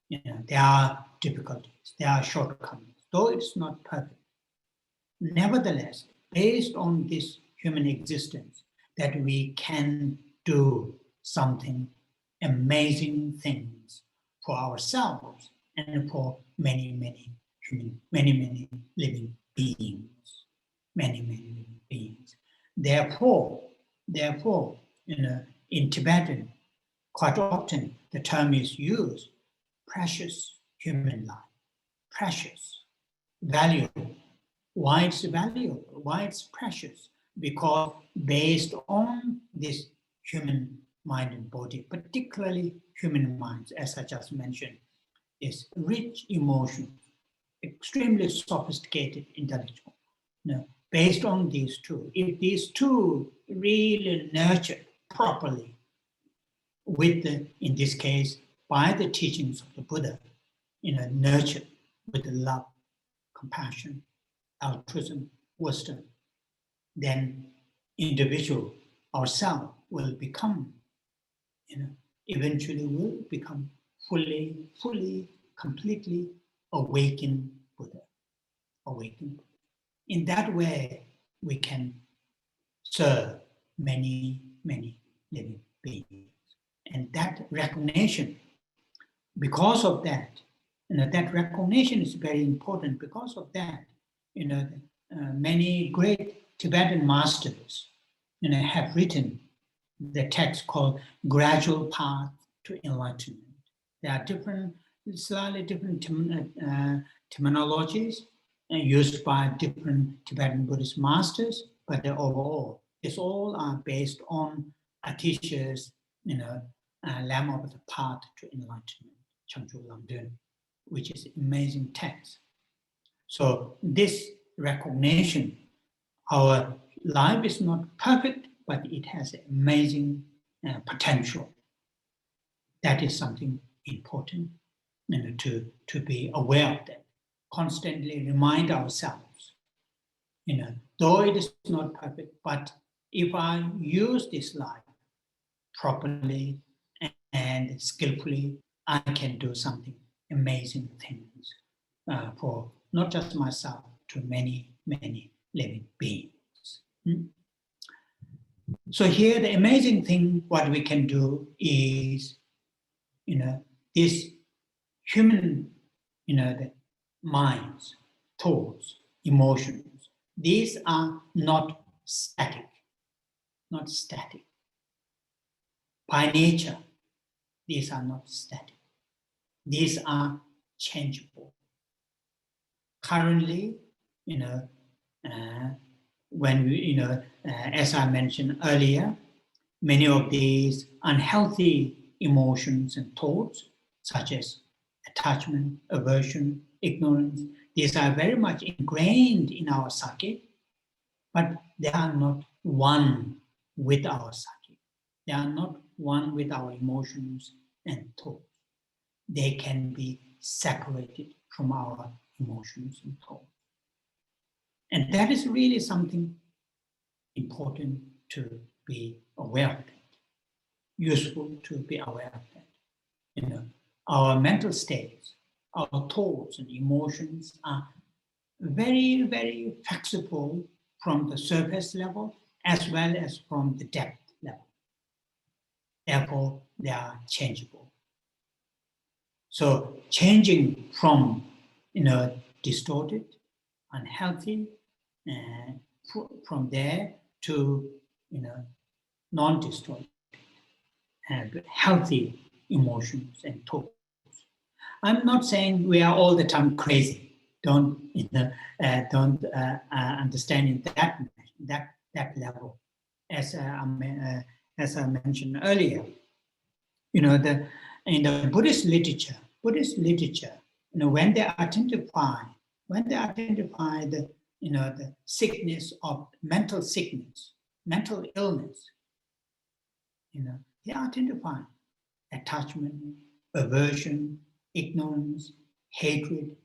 you know, there are difficulties, there are shortcomings, though it is not perfect. Nevertheless, based on this human existence, that we can do something, amazing things for ourselves and for many, many living beings, many living beings. Therefore, you know, in Tibetan, quite often the term is used, precious human life, precious, valuable. Why it's valuable? Why it's precious? Because based on this human mind and body, particularly human minds, as I just mentioned, is rich emotions, extremely sophisticated intellectual. You know, based on these two, if these two really nurtured properly with the, in this case, by the teachings of the Buddha, nurtured with love, compassion, altruism, wisdom, then individual, ourselves, will become, eventually will become fully, completely awakened Buddha. In that way, we can serve many living beings. And that recognition, because of that, that recognition is very important. Because of that, many great Tibetan masters, have written the text called Gradual Path to Enlightenment. There are slightly different terminologies used by different Tibetan Buddhist masters, but overall, it's all are based on Atisha's, Lamb of the Path to Enlightenment, Changchu Lamdun, which is amazing text. So this recognition, our life is not perfect, but it has amazing potential. That is something important, to be aware of that. Constantly remind ourselves, though it is not perfect, but if I use this life properly and skillfully, I can do something amazing things for not just myself, to many living beings. So here the amazing thing what we can do is, this human, the minds, thoughts, emotions, these are not static. By nature, these are not static. These are changeable. Currently, when we, as I mentioned earlier, many of these unhealthy emotions and thoughts, such as attachment, aversion, ignorance, these are very much ingrained in our psyche, but they are not one with our psyche. They are not one with our emotions and thoughts. They can be separated from our emotions and thoughts. And that is really something important to be aware of that. Useful to be aware of that. Our mental states, our thoughts and emotions are very, very flexible from the surface level as well as from the depth level. Therefore, they are changeable. So changing from, distorted, unhealthy, from there to, non-distorted and healthy emotions and thoughts. I'm not saying we are all the time crazy. Don't understand in that level. As I mentioned earlier, in the Buddhist literature, when they identify the the sickness of mental illness, they identify attachment, aversion, ignorance, hatred,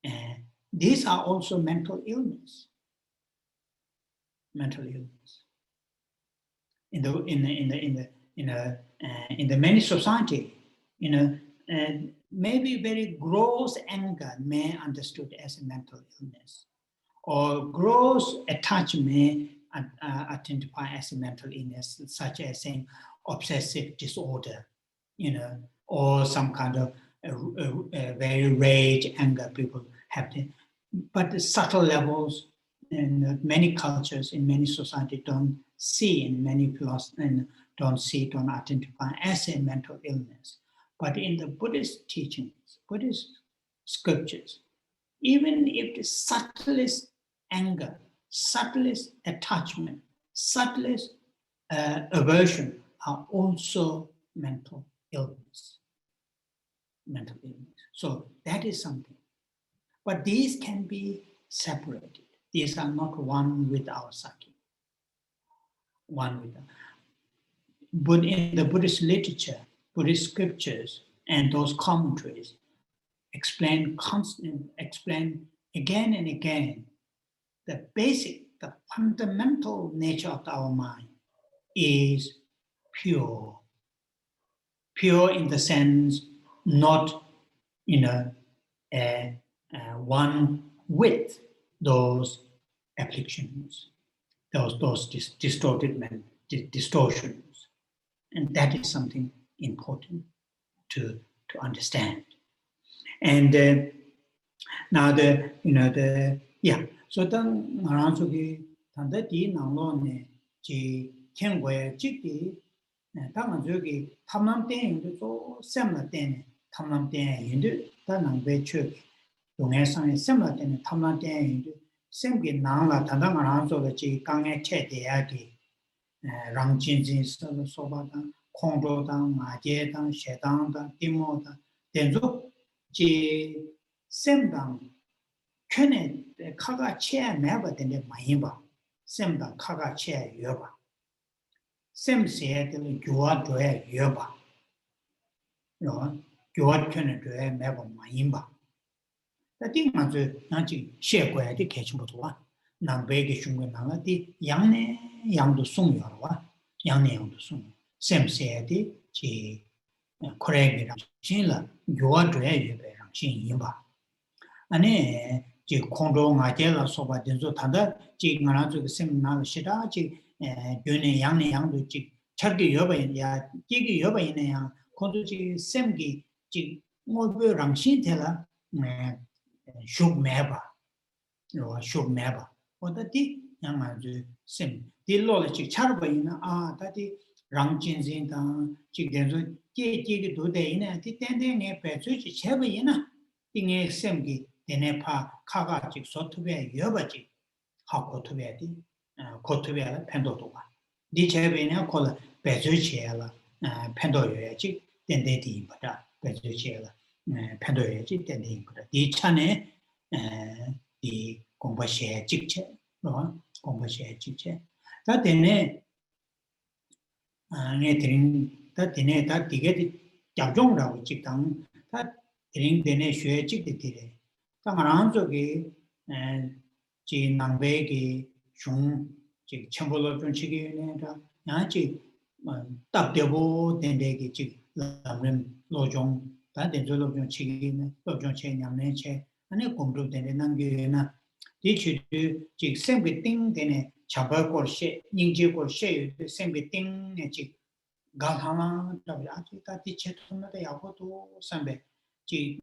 and these are also mental illness. In the many society, maybe very gross anger may understood as a mental illness, or gross attachment may identify as a mental illness, such as saying obsessive disorder, or some kind of very rage, anger people have. But the subtle levels in many cultures, in many societies, don't see, in many philosophies, don't identify as a mental illness. But in the Buddhist teachings, Buddhist scriptures, even if the subtlest anger, subtlest attachment, subtlest aversion are also mental illness. So that is something. But these can be separated. These are not one with our psyche. But in the Buddhist literature, Buddhist scriptures, and those commentaries explain again and again the fundamental nature of our mind is pure. Pure in the sense not, one with those afflictions, those distortions, and that is something important to understand. And now so then Maransuki Tandati Nalone Ji Kenway Jiki Tamazuki Tamam Den so similar Den Tamam Den Hindu Tanam Bechu Dungasan similar Den Tamam Den Hindu Semgi Nala Tandamaranso the Ji Gange Che Deaki Rang Jinjin Soba Kongro Dan Maje Dan Shedan Dan Dimo Dan Denzo Ji Semdang Kene Kaga Che never than the Mahimba, Semda Kaga Che Yoba. Sem said the Jua Dre Yoba. Jua Kene Dre never Mahimba. The thing was Nancy Shekwe the Ketchmutwa, Nambegi Shunganala, the Yang to Sung Yorwa, Yang to Sung. Sem said the G. Correct Chila, Jua Dre Yoba, Chin Yimba. And 지 공동 아제라 소바 된소 탄다 지 나라주 세미나 시다 지 변의 양의 양도 지 차기 여바야 지기 여바이네야 공도지 셈기 지 뭐베랑 신텔라 슈메바 요 슈메바 어디 양아주 셈 딜로를 지 차르바이나 아 다디 랑진진다 지 된소 제지기 도대이네 디 땡땡에 배수지 제바이나 띵에 셈기 데네파 카가직 소투베 여바직 하코투베디 코투베라 펜도도가 니체베네 콜 베즈치엘라 펜도여야지 덴데디 바다 베즈치엘라 펜도여야지 덴데디 바다 이 차네 이 공부시에 직체 공부시에 직체 다 되네 네 드린 다 되네 다 디게 잡종라고 직당 다 드린 되네 쉐 직디디레 당한쪽이 지 남배기 중 첨부로 좀 치기네다 야지 답되고 된대기 지 남름 로종 다된절로 좀 치기네 로종 체냠네 체 아니 공부 되는 남게나 디치 지 생비 띵되네 잡아고시 닝지고시 생비 띵네 지 가하나 답이지 다 디체 통나다 야고도 선배 지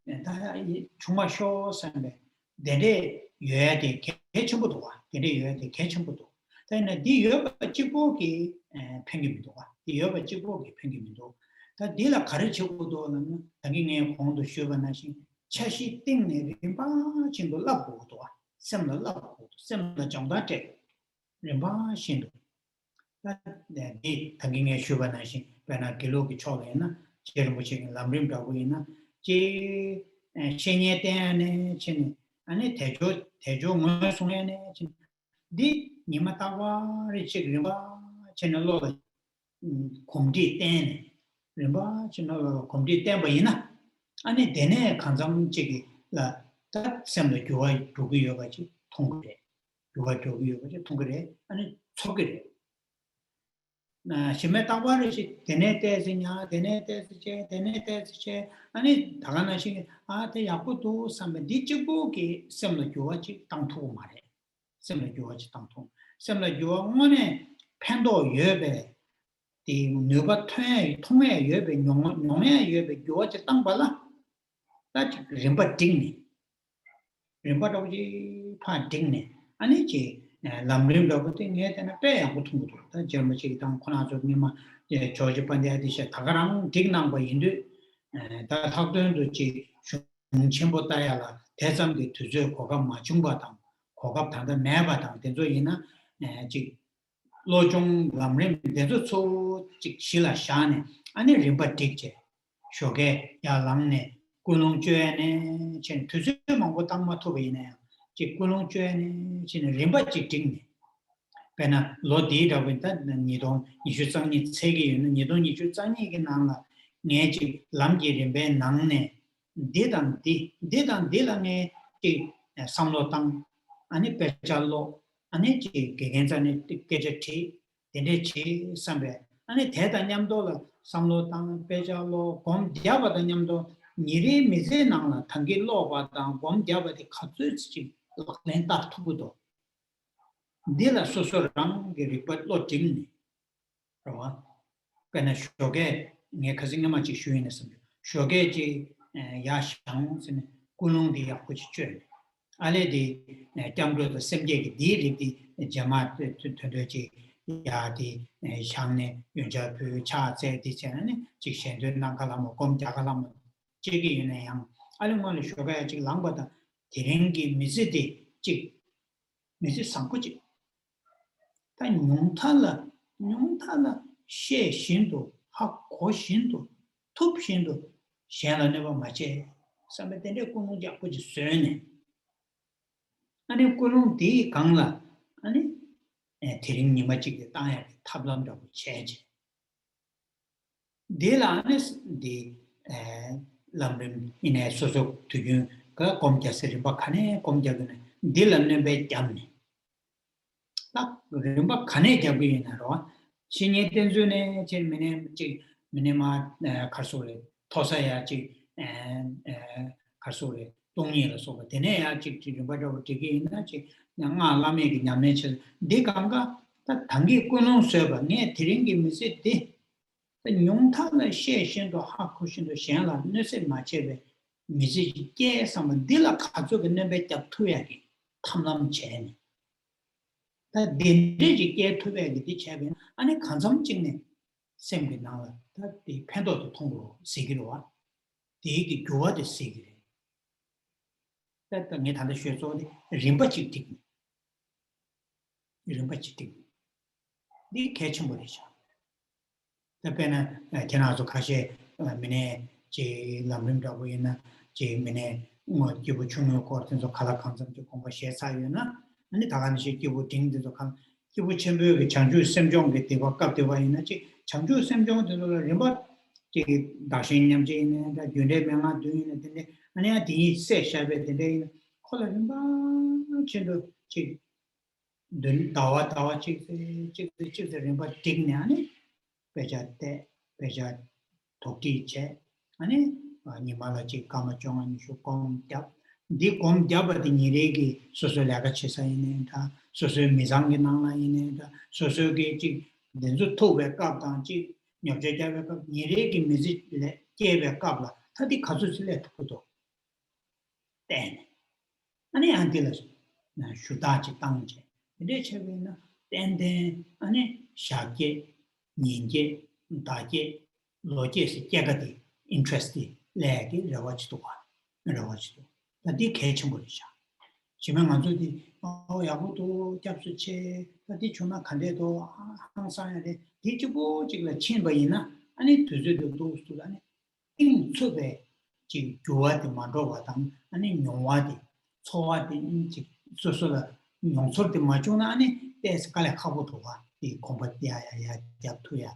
중마쇼 선배 내내 여야대 개천부도 와 내내 여야대 개천부도 다음에 네 여바 찍고기 팽기미도 와 여바 찍고기 팽기미도 다 네라 가르치고도는 당연히 공도 쉬어나시 차시 띵내 림바 진도 라고도 와 셈나 라고 셈나 정다테 림바 신도 네 당연히 쉬어나시 배나 길로기 초래나 제일 무슨 람림다고 있나 제 신예 때에 진 아니 대조 뭐 송에네 디 니마타와리 지금바 채널로 공디 때네 림바 채널 공디 때 보이나 아니 되네 간장직이 라다 셈도 교와 도구여 가지 통그래 교와 도구여 가지 통그래 아니 초그래 나 심메타와르시 데네테스냐 데네테스체 아니 다가나시 아테 야고도 삼디치고기 셈로 교와지 땅토 말해 셈로 교와지 땅토 셈로 교와원에 팬도 예배 디 누바 통해 예배 용해 예배 교와지 땅 발라 다치 림바 띵니 림바도지 파 띵니 아니지 람림도 띵해 되나 빼야 보통 것도 다 젊은이 땅 코나죠 니마 조지 반대하듯이 다가랑 딩난 거 인도 다 학도도 지 중침보다야라 대삼도 두저 고갑 맞춤바다 고갑 단다 매바다 된조이나 지 로종 람림 된조 직실라 샤네 아니 림바틱제 쇼게 야랑네 군롱죄네 진 두저만 거 땅마 토베네 지 군롱죄네 진 림바틱 딩네 배나 로디다 보다 니동 이슈성이 세계 있는 니동 이슈성이 이게 나나 Niachi Lamji Rimbe Nangne, Dedan Delange, Samlotang, Ani Pechalo, Anichi, Gagenzani Gejeti, Denechi, Sambe, Ani Teta Nyamdola, Samlotang, Pechalo, Gom Diabata Nyamdo, Niri Mizenanga, Tangi Lobatan, Gom Diabati Katsuchi, Lenta Tubudo. Dila Sosorang, Report Loting, Rawa, Kana Shoge, Nekazingamachi Shuinism, Shogeji, Yashang, Kulung di Yakuchi. Ale di Tamblo the Semjek di Jamat Tudoji Yadi Shangne Yunjapu Cha Se di Chane, Chikshen Nankalamo, Gom Jakalamo, Jiggy Yunayang, Alamon Shogaji Lambada, Tiringi Mizidi, Jig Mrs. Sankuchi. Tan Yungtala, She Shindu, Hako Shindu, Tup Shindu, Shana never mache, Sametende Kunu Japuji Serne. Ani Kulung di Kangla, Ani Tiring Nimachi, Taya, Tablam of Change. De la honest, the Lambrim in a soso to you, Comja Seribakane, Comjagane, Dilan Nebe Jamni. Rimba Kane Jabi in a row, Shinye Tenzune, Minima Karsule, Tosayachi, and Karsule. 동의를 쏘고 되네야 직접 바로 되게 있나지 양아 라메기 냠내체 대강가 다 단기 끊는 서버 네 드링기 미세데 용타는 셰신도 하쿠신도 셴라 너세 마체베 미지 깨서만 딜라 가족은 내배 잡투야기 탐남 제니 다 딘디지 깨투베기 디체베 아니 간섬 찍네 셈비 나와 다디 팬도도 통로 세기로 와 되게 교화도 세기로 that the Shiro Rimbachi tick. The catch Murisha. The Pena Tenazo Kashe, Mine, J. Lamrim Dawina, J. Mine, Gibuchuno Cortins of Kalakans to Combashe Sayuna, and the Taganishi Gibu Ting to come. Gibu Chembu, Chanju Semjong, the Wakap de Wainachi, Chanju Semjong, the Rimba, J. Dashin Jane, the Yunde doing it. And I did say, Shabbat the day, Colorimba, Chindo, Chick, the Tawa chick, the Rimba Tignani, Pejate, Pejat, Toki che, Ane, Nimalachi, Kamachong, and Shukom Dab, the Com Dab at the Niregi, Sosolagachesa in it, Soso Mizanginana in it, Soso Gage, then the two back up, Danchi, Nyaja, Niregi Mizik, gave a couple, Tadi Kazus let Puto. Then, Ani Antilas, Shudachi Tangje, Dechevina, then, Ani Shake, Ninje, Daje, Loges, Jagati, interested, Lagi, Ravach to one, Ravach to. The Dick Ketchumurisha. Chimanganzudi, oh, Yabuto, Japsuche, the Dichuna Candedo, Hansai, Dichibo, Chigla Chimbaina, and it to do those to Lani. In Sube. Ji Juati Mandova Tang, and in Yongwadi, Soati, Sosola, Yongsorti Majunani, there's Kalakabutova, the Combatia Japtuya,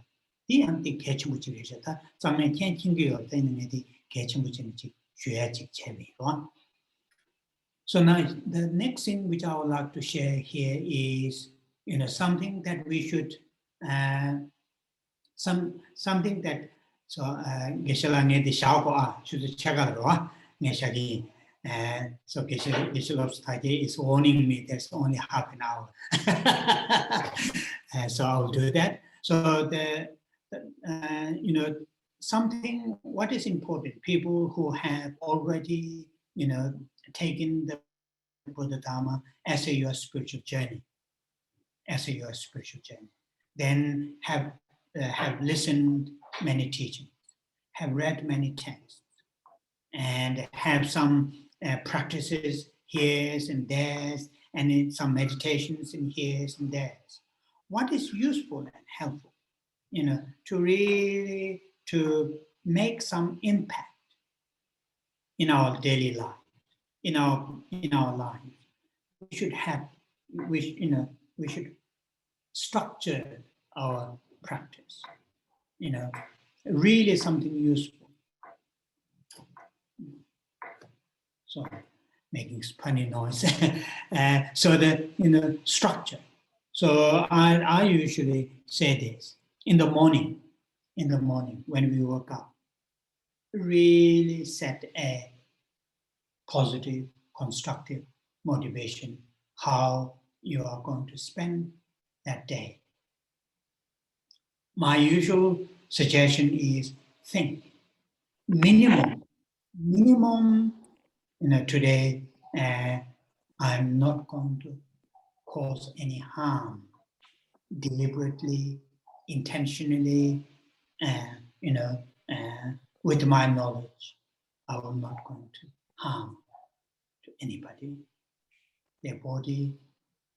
the anti catchmuchita, some can't think of the catchmuchinichi, Shuachi Chevi. So now the next thing which I would like to share here is something that we should something that so Geshelange the Shao should check out Neshagi. So Geshelov's Tage is warning me there's only half an hour. So I'll do that. So something what is important, people who have already taken the Buddha Dharma as your spiritual journey, then have listened many teachings, have read many texts, and have some practices here and there, and in some meditations in here and there. What is useful and helpful, to really to make some impact in our daily life, in our life. We should structure our practice. really something useful. So making funny noise. So the structure. So I usually say this in the morning when we wake up, really set a positive, constructive motivation, how you are going to spend that day. My usual suggestion is think minimum, today I'm not going to cause any harm deliberately, intentionally, with my knowledge. I will not going to harm to anybody, their body,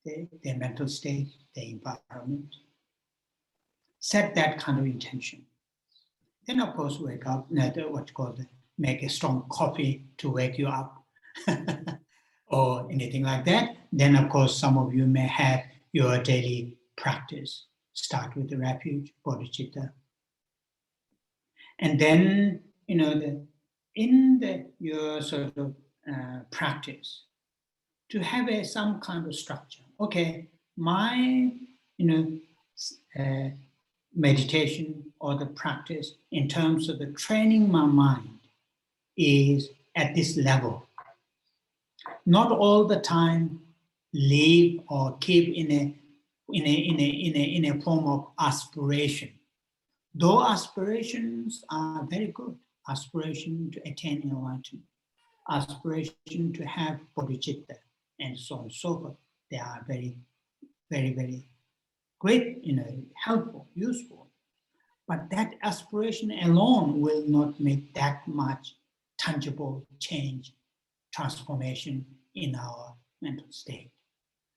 their mental state, their environment. Set that kind of intention. Then, of course, wake up, what's called make a strong coffee to wake you up or anything like that. Then, of course, some of you may have your daily practice. Start with the refuge, bodhicitta. And then, your sort of practice, to have some kind of structure. Okay, my, meditation or the practice in terms of the training my mind is at this level. Not all the time live or keep in a form of aspiration. Though aspirations are very good, aspiration to attain enlightenment, aspiration to have bodhicitta, and so on and so forth, they are very, very, very great, helpful, useful. But that aspiration alone will not make that much tangible change, transformation in our mental state.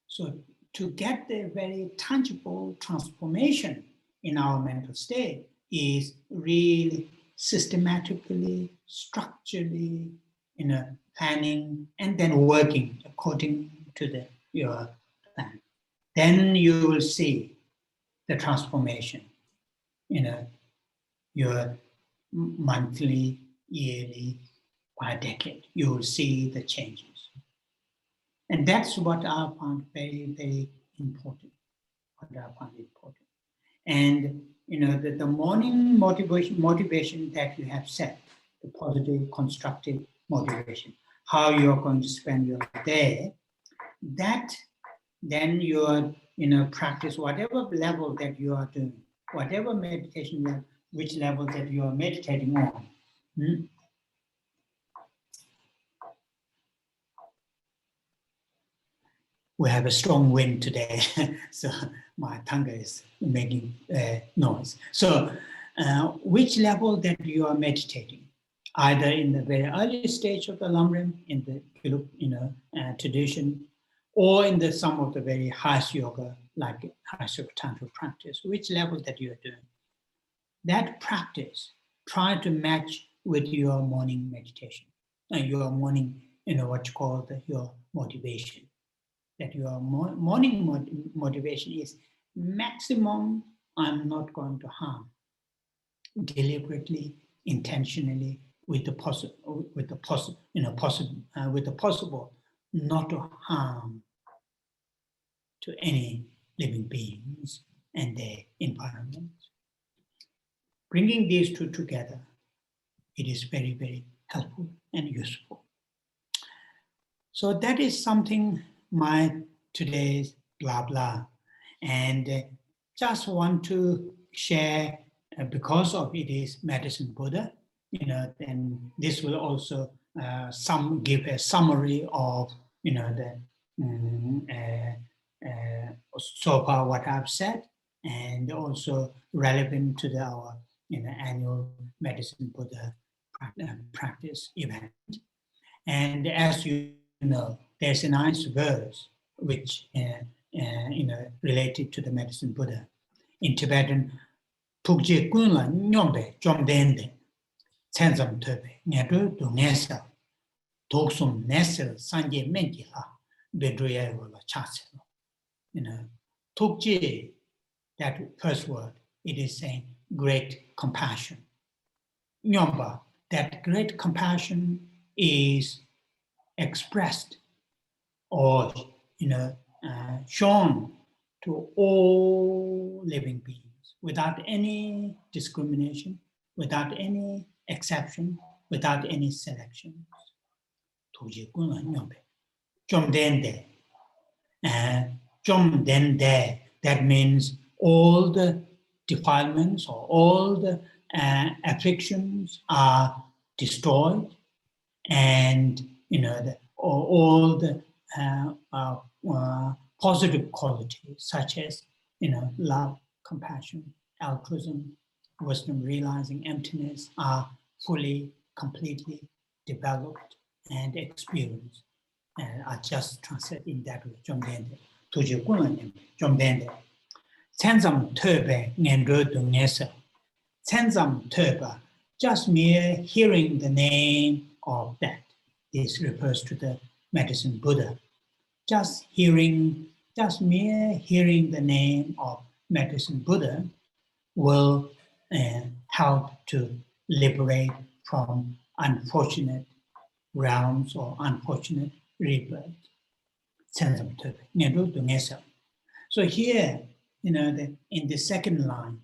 So to get the very tangible transformation in our mental state is really systematically, structurally, planning, and then working according to your plan. Then you will see the transformation, your monthly, yearly, by decade. You will see the changes. And that's what I found very, very important. And the morning motivation that you have set, the positive, constructive motivation, how you're going to spend your day, that then your practice, whatever level that you are doing, whatever meditation level, which level that you are meditating on. We have a strong wind today, so my tongue is making noise. So which level that you are meditating, either in the very early stage of the Lamrim, in the tradition, or in some of the very harsh yoga, like harsh tantra practice, which level that you are doing. That practice, try to match with your morning meditation, and your morning, what you call your motivation. That your morning motivation is maximum, I'm not going to harm, deliberately, intentionally, with the possible, not to harm to any living beings and their environment. Bringing these two together, it is very, very helpful and useful. So that is something my today's blah blah, and just want to share because of it is Medicine Buddha, and this will also give a summary of so far what I've said, and also relevant to our annual Medicine Buddha practice event. And as you know, there's a nice verse which related to the Medicine Buddha. In Tibetan, Tukje kunla nyombe jomdende, tsenzam tobe, ngedu du nesa, toksum nesel sanje menji la, bedruya wala chaselo. Tukje, that first word, it is saying great compassion, Nyomba, that great compassion is expressed or shown to all living beings without any discrimination, without any exception, without any selection. That means all the defilements or all the afflictions are destroyed, and all the positive qualities such as love, compassion, altruism, wisdom, realizing emptiness are fully, completely developed and experienced. I just translate in that way. Tensam Turbe Ngendro Dungesa. Tensam Turba, just mere hearing the name of that. This refers to the medicine Buddha. Just mere hearing the name of medicine Buddha will help to liberate from unfortunate realms or unfortunate rebirth. So here, in the second line,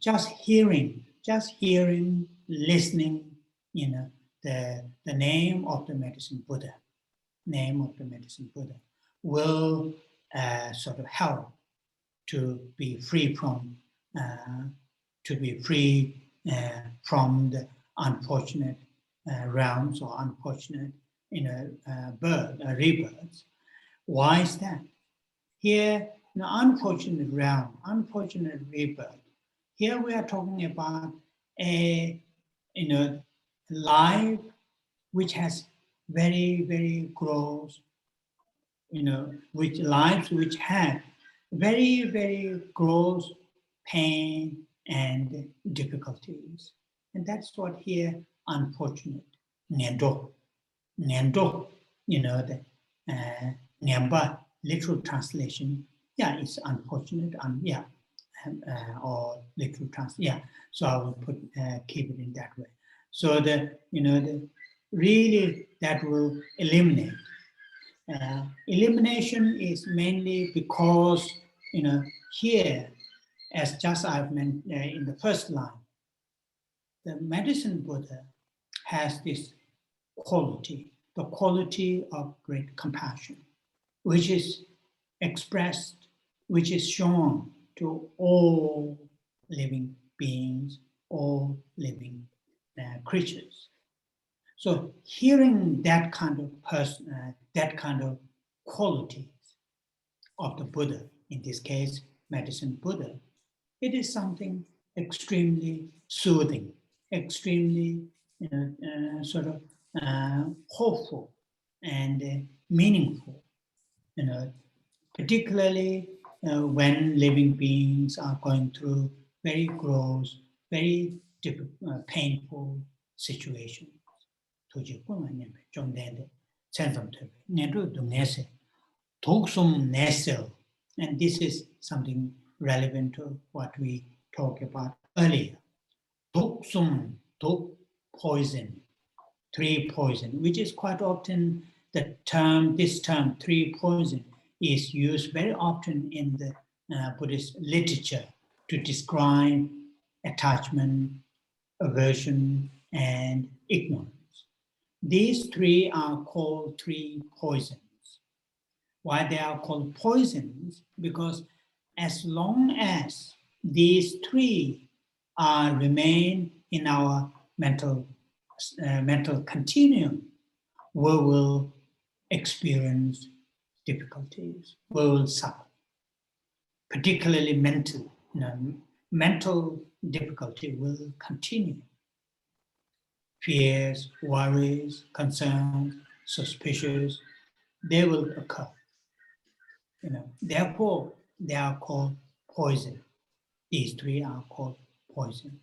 just hearing, listening, the name of the medicine Buddha, will sort of help to be free from the unfortunate realms or unfortunate rebirths. Why is that? Here, in the unfortunate realm, unfortunate rebirth, here we are talking about a life which has very, very gross, which have very, very gross pain and difficulties. And that's what here unfortunate. Nendo, the Nyamba literal translation, it's unfortunate, or literal translation, so I will keep it in that way. So really that will eliminate. Elimination is mainly because, here, as just I've mentioned in the first line, the medicine Buddha has this quality, the quality of great compassion, which is expressed, which is shown to all living beings, all living creatures. So hearing that kind of person, that kind of qualities of the Buddha, in this case, medicine Buddha, it is something extremely soothing, extremely hopeful and meaningful, particularly when living beings are going through very gross, very painful situations. And this is something relevant to what we talked about earlier. Poison, three poison, which is quite often this term, three poison, is used very often in the Buddhist literature to describe attachment, aversion, and ignorance. These three are called three poisons. Why they are called poisons? Because as long as these three remain in our mental continuum, we will experience difficulties, we will suffer, particularly mental. Mental difficulty will continue. Fears, worries, concerns, suspicions, they will occur. Therefore, they are called poison. These three are called poison.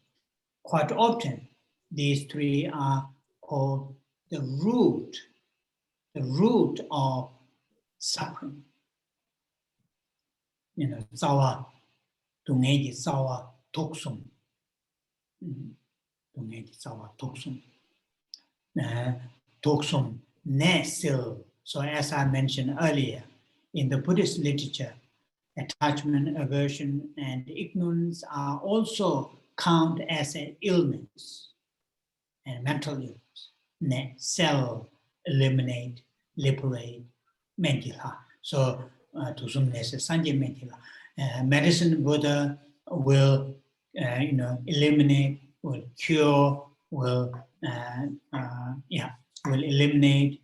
Quite often, these three are called the root of suffering. Sawa, tungeji sawa, toksum. 동행이 싸워 독숨 독숨 nesil. So as I mentioned earlier, in the Buddhist literature, attachment, aversion, and ignorance are also count as an illness and mental illness. Sell, eliminate, liberate, mentila. So to some Sanje mentila. Medicine Buddha will eliminate, will cure, will eliminate,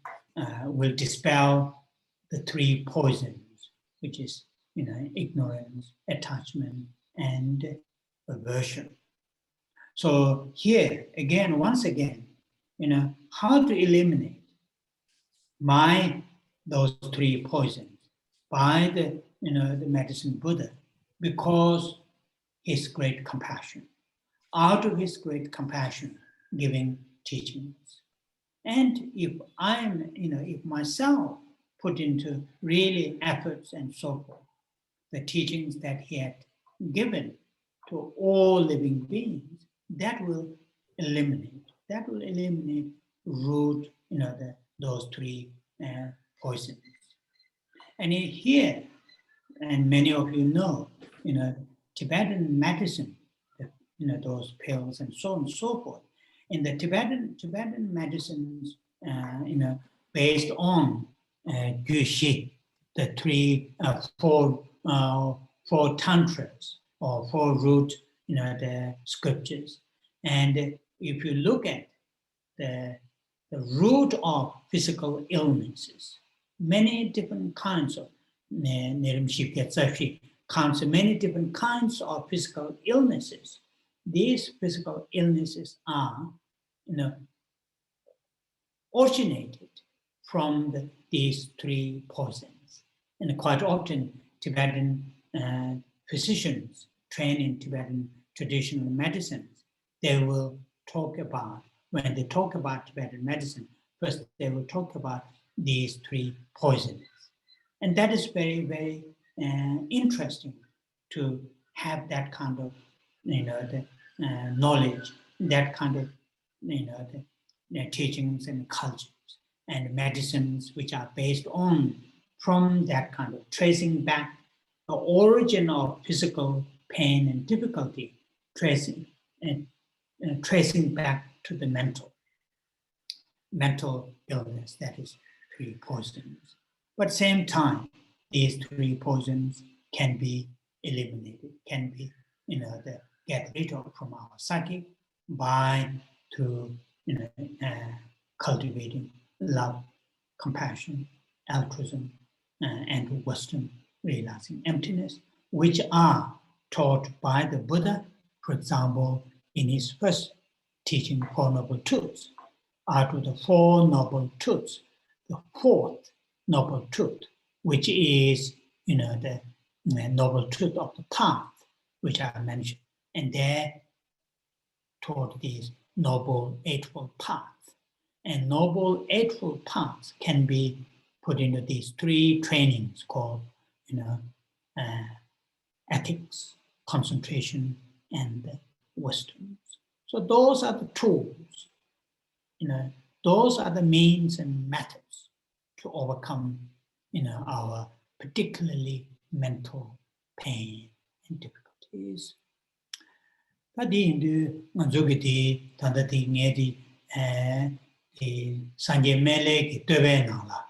will dispel the three poisons, which is ignorance, attachment, and aversion. So here again, once again, how to eliminate those three poisons by the medicine Buddha, because his great compassion. Out of his great compassion, giving teachings. And if if myself put into really efforts and so forth, the teachings that he had given to all living beings, that will eliminate root, those three poisons. And here, and many of you know, Tibetan medicine, those pills and so on and so forth. In the Tibetan medicines, based on Gyushi, the four tantras or four root, the scriptures. And if you look at the root of physical illnesses, many different kinds of many different kinds of physical illnesses. These physical illnesses are, originated from these three poisons. And quite often, Tibetan physicians trained in Tibetan traditional medicines, they will talk about, when they talk about Tibetan medicine, first they will talk about these three poisons. And that is very, very interesting to have that kind of, knowledge, that kind of, the teachings and cultures and medicines which are based on from that kind of tracing back the origin of physical pain and difficulty, tracing back to the mental illness, that is three poisons. But at the same time, these three poisons can be eliminated, can be, get rid of from our psyche through cultivating love, compassion, altruism, and wisdom, realizing emptiness, which are taught by the Buddha, for example, in his first teaching, Four Noble Truths. Out of the Four Noble Truths, the fourth Noble Truth, which is, the Noble Truth of the path, which I mentioned, and there taught these Noble Eightfold Paths. And Noble Eightfold Paths can be put into these three trainings called, ethics, concentration, and wisdom. So those are the tools, those are the means and methods to overcome, our particularly mental pain and difficulties. Tadi indu manzogiti tandati ngedi sanje mele ki tebe nangla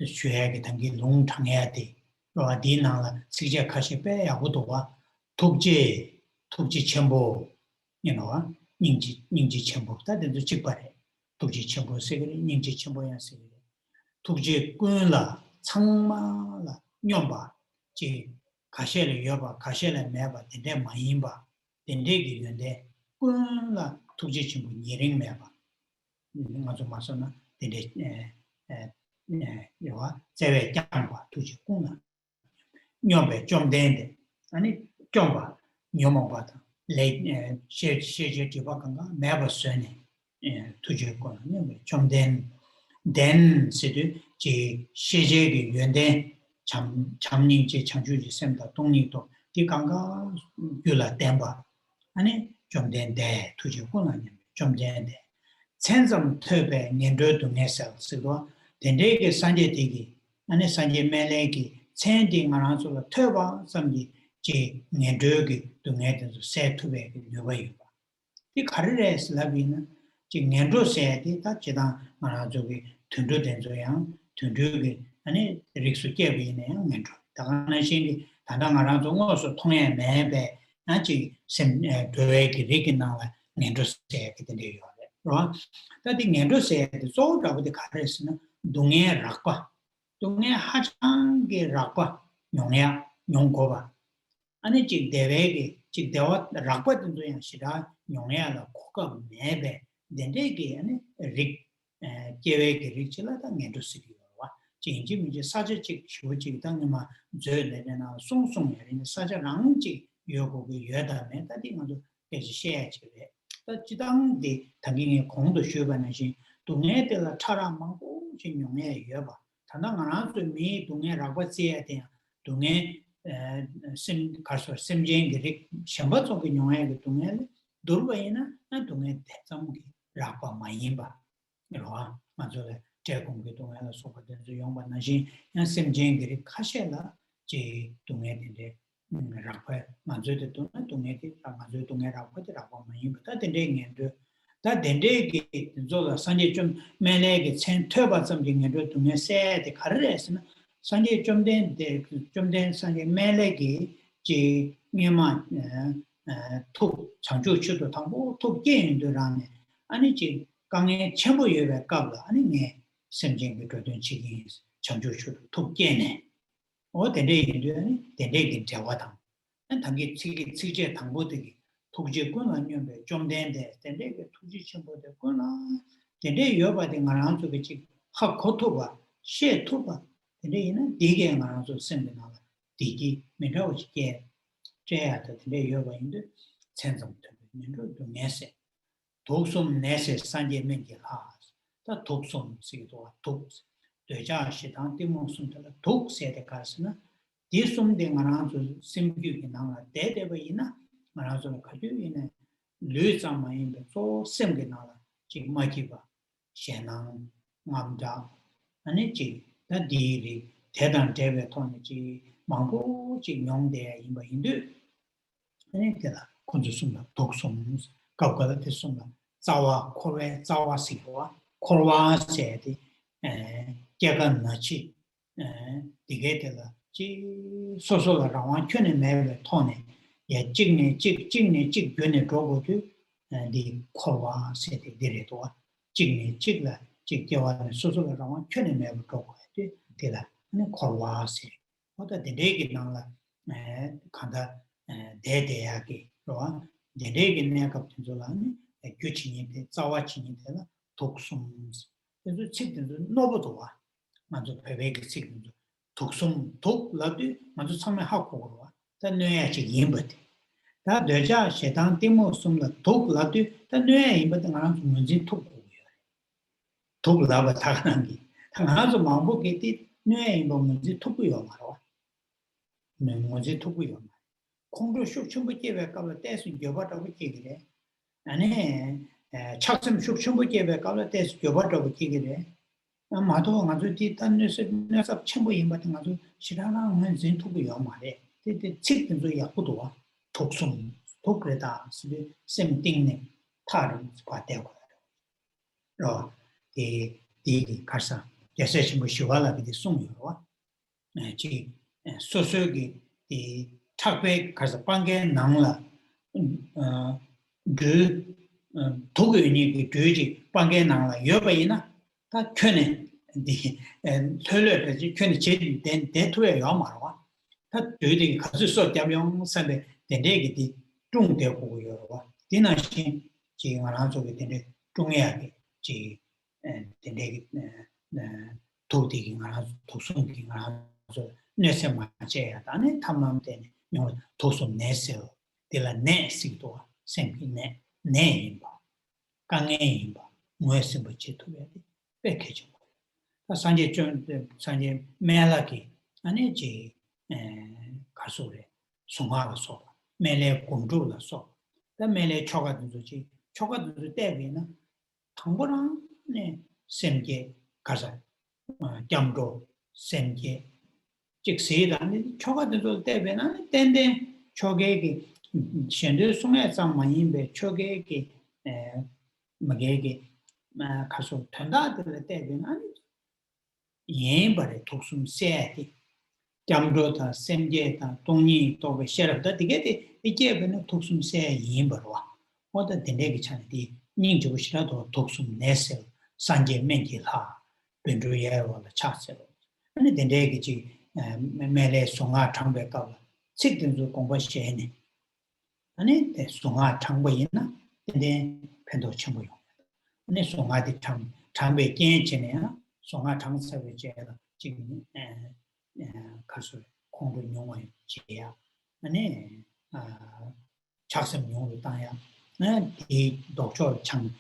shue ki tangi long tangya di roa di nangla sikja kashi pe ya hudowa tukji chenpo nyingji chenpo tadi ndu chikpare tukji chenpo sikiri nyingji chenpo ya sikiri tukji kun la changma la nyomba ji kashe le yoba kashe le meba dende mayinba dende ki yonde kun la tukji chenpo nyiring meba ngazo masona dende yowa zewe kyangwa tukji kun la nyombe chomdende ani chomba nyomba ta le she tiba kanga meba sone tukji kun nyombe chomden den sidu 지 세제의 연대 잠닝지 창주지 셈다 동리도 디강가 귤라 댐바 아니 좀 된대 투지고는 좀 된대 천점特别 년도 동에서 쓰고 된대게 산제되기 안에 산제 매래기 천딩만한서特바 섬기 제 년도기 동에서 세투베 요바요 이 가르레 슬라비는 지 년도 세디 다 지다 말아주기 튼도된 조양 튼도기 아니 릭수께비네 년도 다가는 신이 단단한 종어서 통해 매배 나지 sem 도에기 리기나와 년도 세기 되요 로 다디 년도 세디 소다부터 가르스는 동해 락과 동해 하장게 락과 용야 용고바 아니 지 대외기 지 대와 락과든 조양 시다 용야라 코가 매배 된대기 아니 릭 계획이 리치라다 년도 세기와 진지 이제 사제직 휴직 당마 저래나 송송이는 사자랑지 요고기 여다네 다디만도 계시 셰야지래 또 지당디 당연히 공도 쉬어가는시 동네들 차라망고 진용에 여봐 단당하나도 미 동네라고 지야 돼 동네 심 가서 심쟁이 샴바종의 용에 동네 돌바이나 나 동네 대zam기 라고 많이 봐 이러와 맞아요 제공기 동네에서 소거된 용반나시 양 심쟁이 카셰라 제 동네인데 라고 맞아요 동네들 맞아요 동네라고 하더라고 많이 봐 된대는데 다 된대기 저가 산지 좀 매내게 센터바 점징에도 동네 세대 가르래서는 산지 좀된 산지 매내기 지 미만 톡 창조치도 당고 톡 게임들하네 아니지 강에 전부 예배 값라 아니네 심징이 그런 지기 창조치도 톡 게네 된대기는 된대기 대화당 당기 지게 당보되기 독지권 아니면 좀 된데 된대기 독지 첨부되거나 된대 여바된 거랑 저기 학고토바 셰토바 된대는 되게 말아서 생겨나 되게 매력있게 제야도 된대 여바인데 천성도 년도 내세 독솜 내세 산제면기 다 독솜 쓰기도 독 되자 시당 때문에 독 세대 가서는 디솜된 거랑 좀 심규기 나와 대대버이나 말아서 가지고 있는 류자마인데 소 심게 나와 지금 마기바 셴낭 남자 아니지 다 디리 대단 대외 통이지 망고지 용대 임바인데 아니게다 군주숨나 독솜 가까다 됐습니다 자와 코레 자와 시와 코와 세디 개간 나치 디게 되다 지 소소가 완전히 매를 통해 예 직내 직변에 들어보고 디 코와 세디 데레도 직내 직라 직겨와 소소가 완전히 매를 들어고 돼 되다 네 코와 세 어다 데레기 나라 간다 대대하게 로 데레기 내가 붙여라니 규칙이 자와치니 되나 독숨 그래서 책들도 노보도 와 먼저 배배기 책들도 독숨 독라도 먼저 참여하고 와 단뇌야지 임버디 다 되자 세당 때문에 숨다 독라도 단뇌야 임버디 나랑 문제 독고요 독라바 다가는기 당하서 마음보게 뇌야 임버 문제 독고요 말아 네 문제 독고요 공부 숙청부 계획하고 때서 여바다고 얘기해 아니 착점 숙청부 계획하고 때서 여바다고 얘기해 마도 가지고 뒤단에서 내가 첨부 임받은 가지고 싫어하는 한진 투고요 말해 근데 책도 약고도 독성 독그래다 스비 셈띵네 타를 받대고 이 가서 예세시 뭐 쉬와라 비디 송요와 지 소소기 이 탁배 가서 빵게 나물라 그 독의니 그 되지 빵게 나물라 여바이나 다 켜네 디 털려지 켜네 제일 된 대토에 야마와 다 되게 가서 쏘자면 산데 된대기 중대고요 디나신 지금 하나 저기 된대 중요하게 지 된대기 도디기 하나 도송기 하나 내세 맞아야 다네 탐남 되네 도송 내세요 데라 내시도 생기네 내임바 강해임바 뭐에서 붙이도야 돼 백해줘 산제 좀 산제 매라기 아니지 가소래 송화가서 매래 공주라서 다 매래 초가도지 초가도 때문에 당보랑 네 샘게 가자 점도 샘게 즉세다니 초가도 때문에 땐데 초계기 현대 송에서 많이 배 초계기 마게기 가서 탄다들 때문에 예벌에 독숨 세야지 잠도다 샘게다 동이 또가 셔럽다 되게 이게는 독숨 세 예벌와 어떤 된대기 찬디 닝주고 싫어도 독숨 내세 산제 멘기하 벤주예와 차세 아니 된대기지 매래 송아 창백가 책든도 공부시에네 아니 송아 창고이나 근데 팬도 첨부요 아니 송아디 창배 괜찮냐 송아 창사에 제가 지금 가서 공부 용어에 제야 아니 작성 용어로 따야 이 독초 창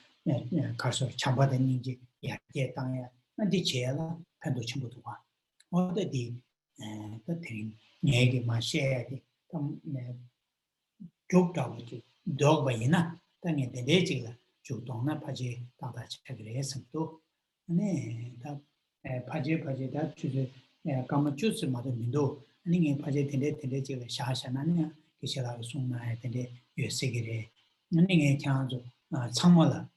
가서 참받았는지 야게 땅에 근데 제가 팬도 첨부도 와 어디 그 드림 얘기 마셔야 돼 쪽다고지 도바이나 땅에 대대지가 주동나 파지 다다 책을 했음도 다 파지다 주제 까마 주스마도 민도 아니 파지 대대지가 샤샤나냐 기샤가 송나야 되는데 요새기래 아니 그냥도 창마라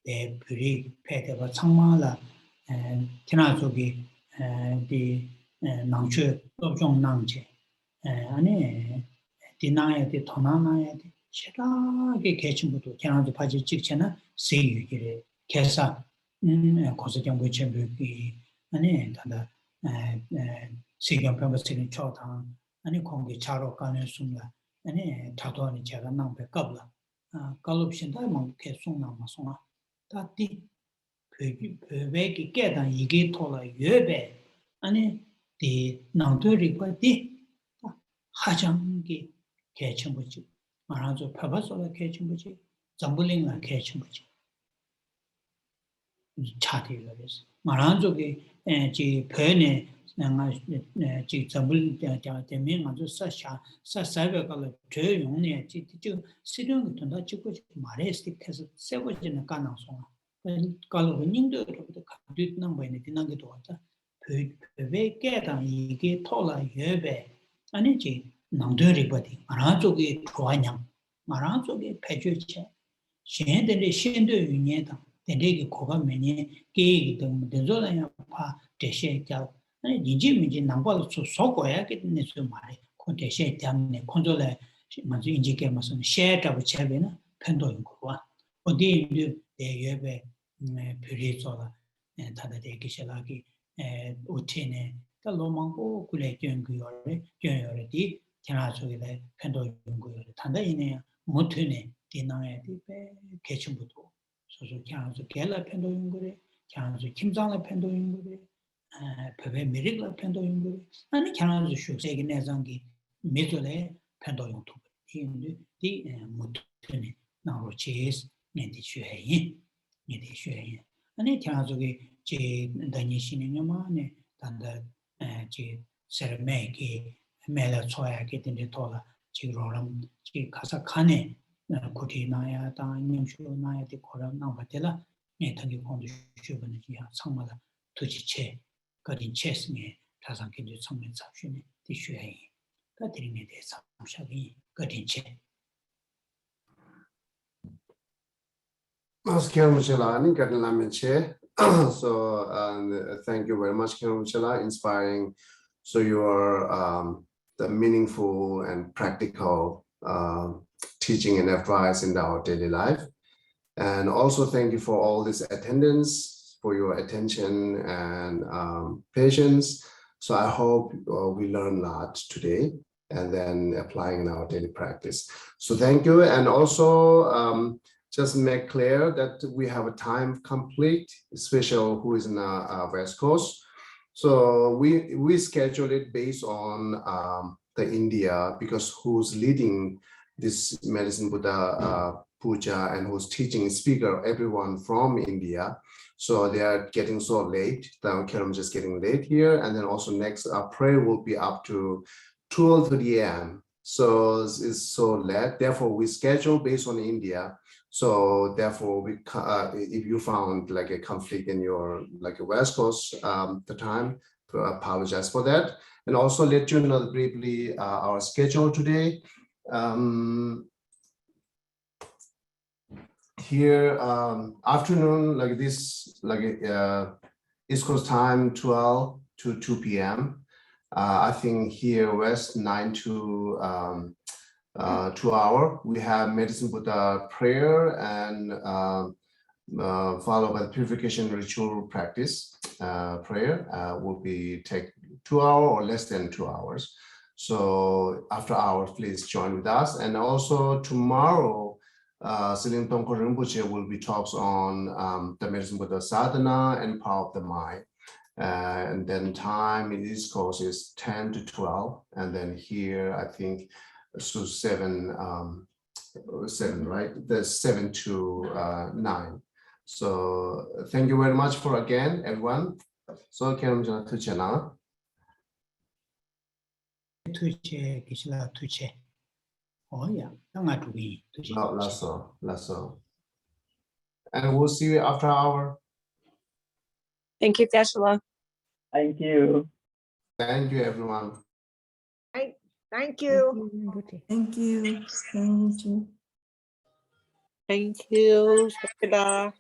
대 불이 패대가 창마라 지나서기 디 낭추 또좀 낭제 아니 디나야데 토나나야데 싫어하게 개침부터 지나도 파지 직전에 세유기를 개사 고소정 부처비 아니 다다 세경 평범스는 초당 아니 공기 차로 가는 순간 아니 다도하니 제가 남배 qabla 깔롭신다 뭐 계속 남아서 다디 베베기 깨단 이게 토라 예배 아니 디 남도리과디 하장기 개침부지 말아줘 파바소라 개침부지 잠불링라 개침부지 차디로스 말아줘게 지 변에 내가 지 잠불 때문에 아주 사사베가를 조용히 지 시련 된다 찍고 말했을때서 세고지는 가능성 깔로닝도 그렇게 가득난 거에 지나게 도왔다 왜 깨다 이게 토라 예배 아니지 남들이버디 마라쪽이 좋아냐 마라쪽이 배주체 신들의 신도 유니에다 대대기 고가 매니 게기 등 된조라야 파 대셰자 아니 인지민지 남발로 소고야겠네 좀 말이 그 대셰 때문에 컨트롤에 먼저 인지게 무슨 셰다고 채베나 펜도인 거와 어디 예배 별이서라 다들 대기실하기 오체네 다 로망고 굴레 견교열이 지나서게 펜도 연구를 단단히네 못해네 디나에 디베 개침부터 소소 향수 겔라 펜도 연구를 향수 김장의 펜도 연구를 베베 미릭라 펜도 연구를 아니 향수 쇼세기 내장기 미도레 펜도 연구 디 못해네 나로 체스 내디슈해 내디슈해 아니 향수게 제 다니시는요마네 단다 제 Sera Mey 매라 초야게 된데 돌아 지로람 지 가사 칸에 고티나야 다 님슈나야 디 고람 나바텔라 네 당기 공도 주변이야 상마다 도지체 거린 체스네 다상견주 성면 잡슈네 디슈해 가드림에 대해서 상샤기 거린 체 So thank you very much, Kiramchala, inspiring. So your the meaningful and practical teaching and advice in our daily life. And also thank you for all this attendance, for your attention and patience. So I hope we learn a lot today and then applying in our daily practice. So thank you. And also just make clear that we have a time complete, especially who is in the West Coast. So we schedule it based on the India, because who's leading this Medicine Buddha puja and who's teaching speaker, everyone from India. So they are getting so late. The Kiram just getting late here. And then also next prayer will be up to 12:30 a.m. So it's so late. Therefore, we schedule based on India. So therefore, if you found like a conflict in your like a West Coast the time, apologize for that. And also let you know briefly our schedule today. Here afternoon like this, like East Coast time 12 to 2 p.m. I think here West 9 to 2 hour. We have medicine Buddha prayer and followed by the purification ritual practice. Prayer will be take 2 hours or less than 2 hours. So after hours, please join with us. And also tomorrow, Selim Tongko Rinpoche will be talks on the medicine Buddha sadhana and power of the mind. And then time in this course is 10 to 12. And then here, I think, so 7, right? The 7 to 9. So thank you very much for again, everyone. So can I to channel? 투체 기실라 투체 어야 땅아 두기 투체 Lasso. And we'll see you after hour. Thank you, Geshe-la. Thank you. Thank you, everyone. Thank you. Thank you. Thank you. Thank you, Geshe-la.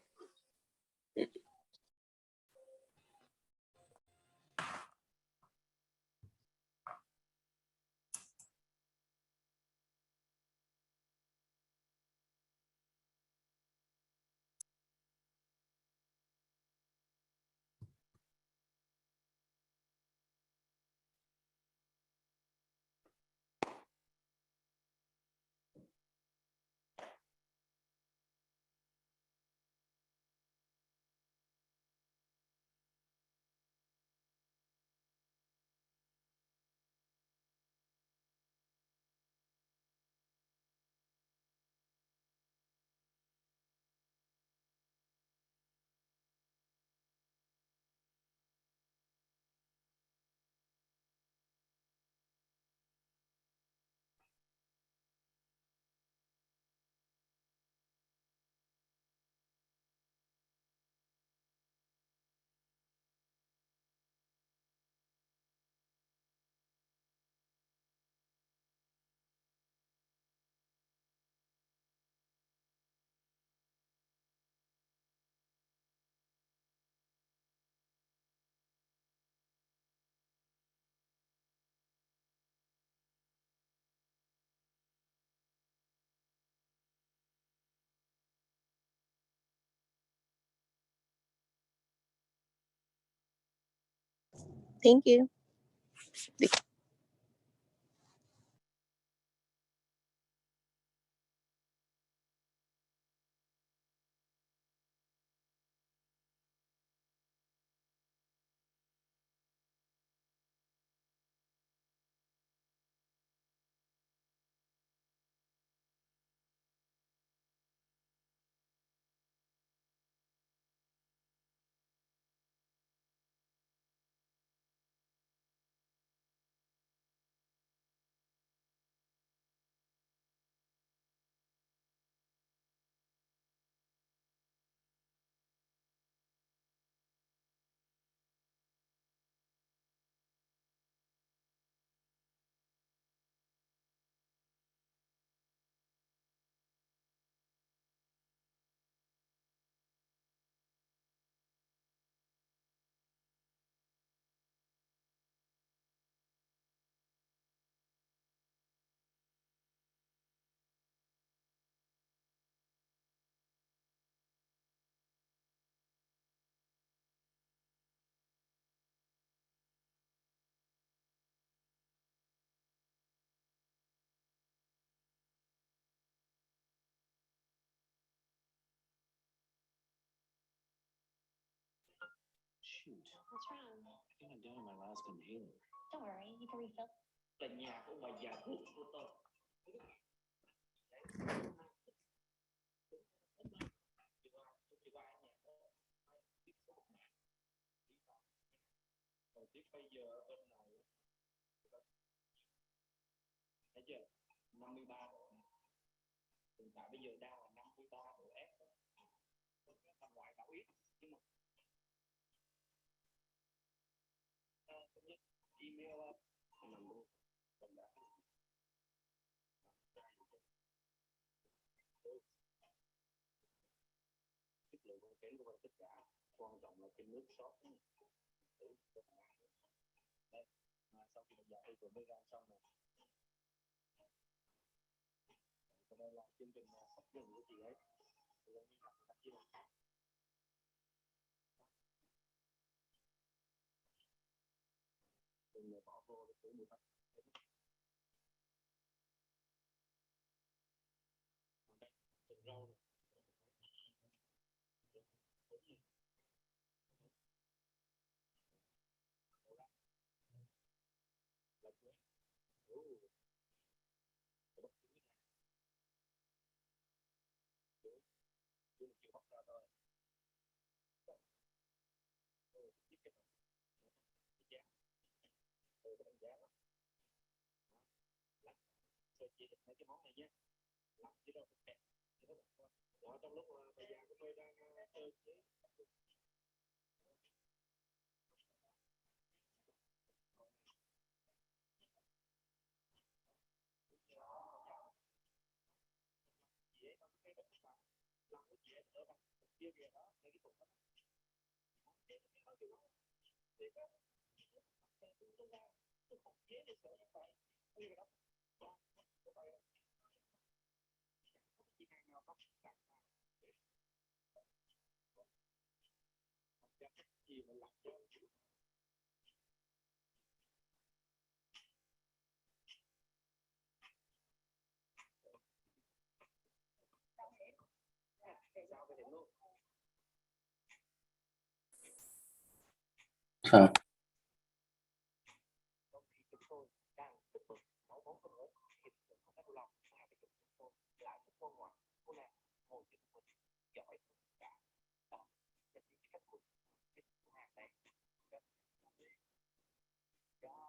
Thank you. Shoot. What's wrong? I think I'm down on my last inhaler. Don't worry, you can refill. Là nhà của bà già thuốc của tôi. Bây giờ bên này thấy chưa? 53 độ. Hiện tại bây giờ đang là 53 độ F. Nằm ngoài đảo ít nhưng mà email nằm luôn. Mình đã chất lượng không kém của tất cả, quan trọng là cái nước sốt. Đây, sau khi mình dạo thì vừa mới ra xong rồi. Còn đây là chương trình sắp dừng của chị ấy. Thì em đi học tập chứ đâu. Đừng bỏ vô cái tuổi 18. Trồng rau này. Mấy cái món này nhé, làm chứ đâu kẹt. Đó, trong lúc thời gian của tôi đang chơi chế làm cái chế ở bằng kia kìa đó, mấy cái cục đó. Thì đó, tôi không chế để sợ như vậy. Cái đó. Chỉ hàng nào không đặt gì mà làm cho sao cái điểm luôn. Trong khi chúng tôi đang tích cực nấu món cơm ớt thì không có lòng mà cái chúng tôi lại thích cô ngoại cô nàng ngồi trên mình giỏi cả đó là những cái cách của cái hàng này đó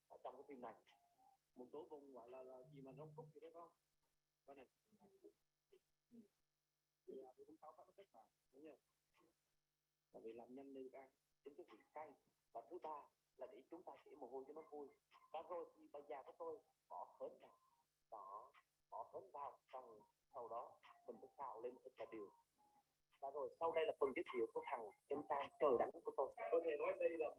ở trong cái phim này một số vùng gọi là gì mà rau cúc gì đấy không? Coi này. Thì cũng sáu các cách mà đúng không? Tại vì làm nhanh lên ăn chính cái vị cay. Và thứ ba là để chúng ta chỉ mồ hôi cho nó vui. Và rồi thì bà già của tôi bỏ hớn vào, bỏ hớn vào, xong sau đó mình phải xào lên thật là đều. Và rồi sau đây là phần giới thiệu của thằng em trai trời đánh của tôi. Có thể nói đây là